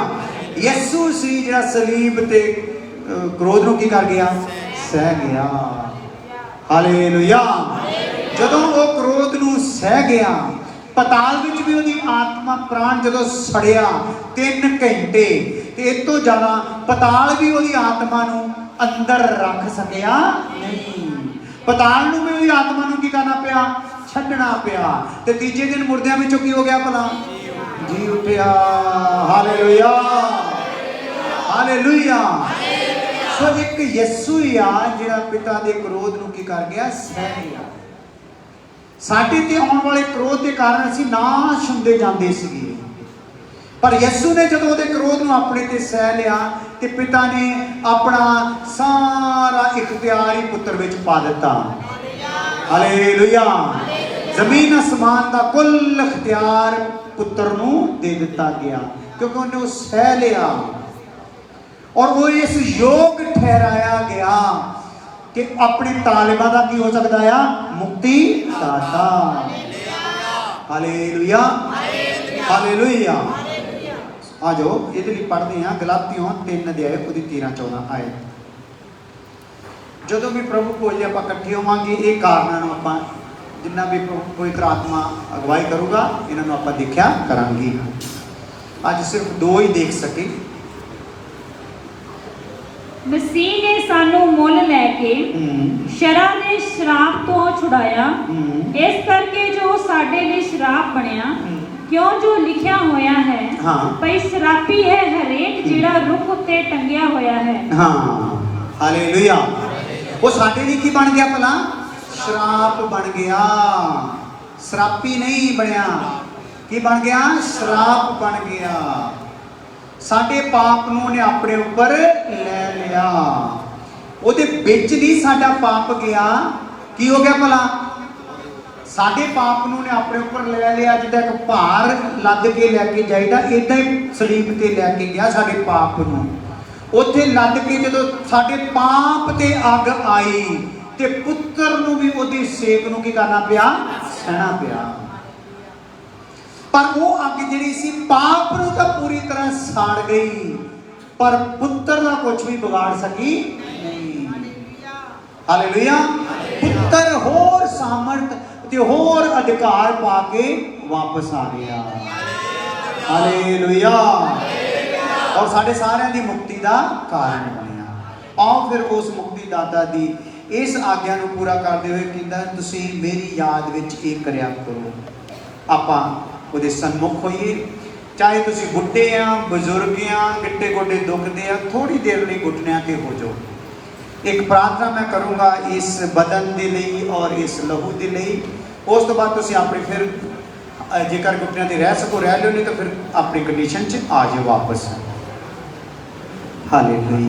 ਯਿਸੂ ਸੀ ਜਿਹੜਾ ਸਲੀਬ ਤੇ ਕ੍ਰੋਧ ਨੂੰ ਕੀ ਕਰ ਗਿਆ? ਸਹਿ ਗਿਆ। ਹਾਲੇਲੂਇਆ। ਜਦੋਂ ਉਹ ਕ੍ਰੋਧ ਨੂੰ ਸਹਿ ਗਿਆ, ਪਤਾਲ ਵਿੱਚ ਵੀ ਉਹਦੀ ਆਤਮਾ ਪ੍ਰਾਣ ਜਦੋਂ ਸੜਿਆ 3 ਘੰਟੇ, ਤੇ ਇਸ ਤੋਂ ਜ਼ਿਆਦਾ ਪਤਾਲ ਵੀ ਉਹਦੀ ਆਤਮਾ ਨੂੰ ਅੰਦਰ ਰੱਖ ਸਕਿਆ ਨਹੀਂ। ਪਤਾਲ ਨੂੰ ਵੀ ਉਹਦੀ ਆਤਮਾ ਨੂੰ ਕੀ ਕਰਨਾ ਪਿਆ? ਛੱਡਣਾ ਪਿਆ। ਤੇ ਤੀਜੇ ਦਿਨ ਮੁਰਦਿਆਂ ਵਿੱਚੋਂ ਕੀ ਹੋ ਗਿਆ ਭਲਾ? ਜੀ ਉੱਠਿਆ। Hallelujah, hallelujah. ਸੋ ਇੱਕ ਯਿਸੂ ਹੀ ਆ ਜਿਹੜਾ ਪਿਤਾ ਦੇ ਕ੍ਰੋਧ ਨੂੰ ਕੀ ਕਰ ਗਿਆ? ਸਹਿ ਗਿਆ। ਸਾਡੇ ਤੇ ਆਉਣ ਵਾਲੇ ਕ੍ਰੋਧ ਦੇ ਕਾਰਨ ਅਸੀਂ ਨਾਸ਼ ਹੁੰਦੇ ਜਾਂਦੇ ਸੀਗੇ, ਪਰ ਯਿਸੂ ਨੇ ਜਦੋਂ ਉਹਦੇ ਕ੍ਰੋਧ ਨੂੰ ਆਪਣੇ ਤੇ ਸਹਿ ਲਿਆ ਤੇ ਪਿਤਾ ਨੇ ਆਪਣਾ ਸਾਰਾ ਇਖਤਿਆਰ ਹੀ ਪੁੱਤਰ ਵਿੱਚ ਪਾ ਦਿੱਤਾ। ਹਾਲੇਲੂਇਆ। ਜ਼ਮੀਨ ਅਸਮਾਨ ਦਾ ਕੁੱਲ ਇਖਤਿਆਰ ਪੁੱਤਰ ਨੂੰ ਦੇ ਦਿੱਤਾ ਗਿਆ, ਕਿਉਂਕਿ ਉਹਨੇ ਉਹ ਸਹਿ ਲਿਆ ਔਰ ਉਹ ਇਸ ਯੋਗ ਠਹਿਰਾਇਆ ਗਿਆ ਕਿ ਆਪਣੇ ਤਾਲਿਬਾਂ ਦਾ ਕੀ ਹੋ ਸਕਦਾ ਆ? ਮੁਕਤੀ ਦਾਤਾ। Hallelujah, hallelujah. ਆ ਜਾਓ ਇਹਦੇ ਲਈ ਪੜ੍ਹਦੇ ਹਾਂ ਗਲਾਤੀਓਂ 3 ਅਧਿਆਇ ਉਹਦੀ 13-14 ਆਇਤ। ਜਦੋਂ ਵੀ ਪ੍ਰਭੂ ਕੋਲ ਆਪਾਂ ਇਕੱਠੇ ਹੋਵਾਂਗੇ, ਇਹ ਕਾਰਨਾਂ ਨੂੰ ਆਪਾਂ ਜਿੰਨਾ ਵੀ ਪਵਿੱਤਰ ਆਤਮਾ ਅਗਵਾਈ ਕਰੂਗਾ ਇਹਨਾਂ ਨੂੰ ਆਪਾਂ ਦੇਖਿਆ ਕਰਾਂਗੇ। ਅੱਜ ਸਿਰਫ 2 ਹੀ ਦੇਖ ਸਕੇ। ਮਸੀਹ ਨੇ ਸਾਨੂੰ ਮੁੱਲ ਲੈ ਕੇ ਸ਼ਰਾਂ ਦੇ ਸ਼ਰਾਪ ਤੋਂ ਛੁਡਾਇਆ, ਇਸ ਕਰਕੇ ਜੋ ਸਾਡੇ ਲਈ ਸ਼ਰਾਪ ਬਣਿਆ, ਕਿਉਂ ਜੋ ਲਿਖਿਆ ਹੋਇਆ ਹੈ, ਭਈ ਸ਼ਰਾਪੀ ਹੈ ਹਰੇਕ ਜਿਹੜਾ ਰੁੱਖ ਉੱਤੇ ਟੰਗਿਆ ਹੋਇਆ ਹੈ। ਹਾਲੇਲੂਇਆ। ਉਹ ਸਾਡੇ ਲਈ ਕੀ ਬਣ ਗਿਆ ਭਲਾ? ਸ਼ਰਾਪ ਬਣ ਗਿਆ। ਸ਼ਰਾਪੀ ਨਹੀਂ ਬਣਿਆ। ਕੀ ਬਣ ਗਿਆ? ਸ਼ਰਾਪ ਬਣ ਗਿਆ। ਸਾਡੇ ਪਾਪ ਨੂੰ ਉਹਨੇ ਆਪਣੇ ਉੱਪਰ ਲੈ ਲਿਆ। ਉਹਦੇ ਵਿੱਚ ਨਹੀਂ ਸਾਡਾ ਪਾਪ ਗਿਆ। ਕੀ ਹੋ ਗਿਆ ਭਲਾ? ਸਾਡੇ ਪਾਪ ਨੂੰ ਉਹਨੇ ਆਪਣੇ ਉੱਪਰ ਲੈ ਲਿਆ। ਜਿੱਦਾਂ ਇੱਕ ਭਾਰ ਲੱਦ ਕੇ ਲੈ ਕੇ ਜਾਈਦਾ, ਇਦਾਂ ਹੀ ਸਲੀਬ ਤੇ ਲੈ ਕੇ ਗਿਆ ਸਾਡੇ ਪਾਪ ਨੂੰ। ਉੱਥੇ ਲੱਦ ਕੇ ਜਦੋਂ ਸਾਡੇ ਪਾਪ ਤੇ ਅੱਗ ਆਈ ਤੇ ਪੁੱਤਰ ਨੂੰ ਵੀ ਉਹਦੀ ਸੇਕ ਨੂੰ ਕੀ ਕਰਨਾ ਪਿਆ? ਸਹਿਣਾ ਪਿਆ। ਪਰ ਉਹ ਅੱਗ ਜਿਹੜੀ ਸੀ ਪਾਪ ਨੂੰ ਤਾਂ ਪੂਰੀ ਤਰ੍ਹਾਂ ਸਾੜ ਗਈ, ਪਰ ਪੁੱਤਰ ਦਾ ਕੁਝ ਵੀ ਵਿਗਾੜ ਸਕੀ ਨਹੀਂ। ਹਾਲੇਲੂਇਆ। ਪੁੱਤਰ ਹੋਰ ਸਾਮਰਥ ਤੇ ਹੋਰ ਅਧਿਕਾਰ ਪਾ ਕੇ ਵਾਪਸ ਆ ਗਿਆ। ਹਾਲੇਲੂਇਆ। ਔਰ ਸਾਡੇ ਸਾਰਿਆਂ ਦੀ ਮੁਕਤੀ ਦਾ ਕਾਰਨ ਬਣਿਆ। ਆਓ ਫਿਰ ਉਸ ਮੁਕਤੀ ਦਾਤਾ ਦੀ ਇਸ ਆਗਿਆ ਨੂੰ ਪੂਰਾ ਕਰਦੇ ਹੋਏ ਕਹਿੰਦਾ, ਤੁਸੀਂ ਮੇਰੀ ਯਾਦ ਵਿੱਚ ਇਹ ਕਰਿਆ ਕਰੋ। ਆਪਾਂ ਉਹਦੇ ਸਨਮੁਖ ਹੋਈਏ। ਚਾਹੇ ਤੁਸੀਂ ਬੁੱਢੇ ਆ, ਬਜ਼ੁਰਗ ਆ, ਗਿੱਟੇ ਗੋਡੇ ਦੁਖਦੇ ਆ, ਥੋੜੀ ਦੇਰ ਲਈ ਘੁਟਨਿਆਂ ਤੇ ਹੋ ਜਾਓ। ਇੱਕ ਪ੍ਰਾਰਥਨਾ ਮੈਂ ਕਰੂੰਗਾ ਇਸ ਬਦਨ ਦੇ ਲਈ ਔਰ ਇਸ ਲਹੂ ਦੇ ਲਈ। ਉਸ ਤੋਂ ਬਾਅਦ ਤੁਸੀਂ ਆਪਣੇ ਫਿਰ ਜੇਕਰ ਘੁਟਨਿਆਂ ਤੇ ਰਹਿ ਸਕੋ ਰਹਿ ਲਿਓ, ਨਹੀਂ ਤਾਂ ਫਿਰ ਆਪਣੀ ਕੰਡੀਸ਼ਨ 'ਚ ਆ ਜਾਓ ਵਾਪਸ। ਹਾਲੇਲੂਇਆ।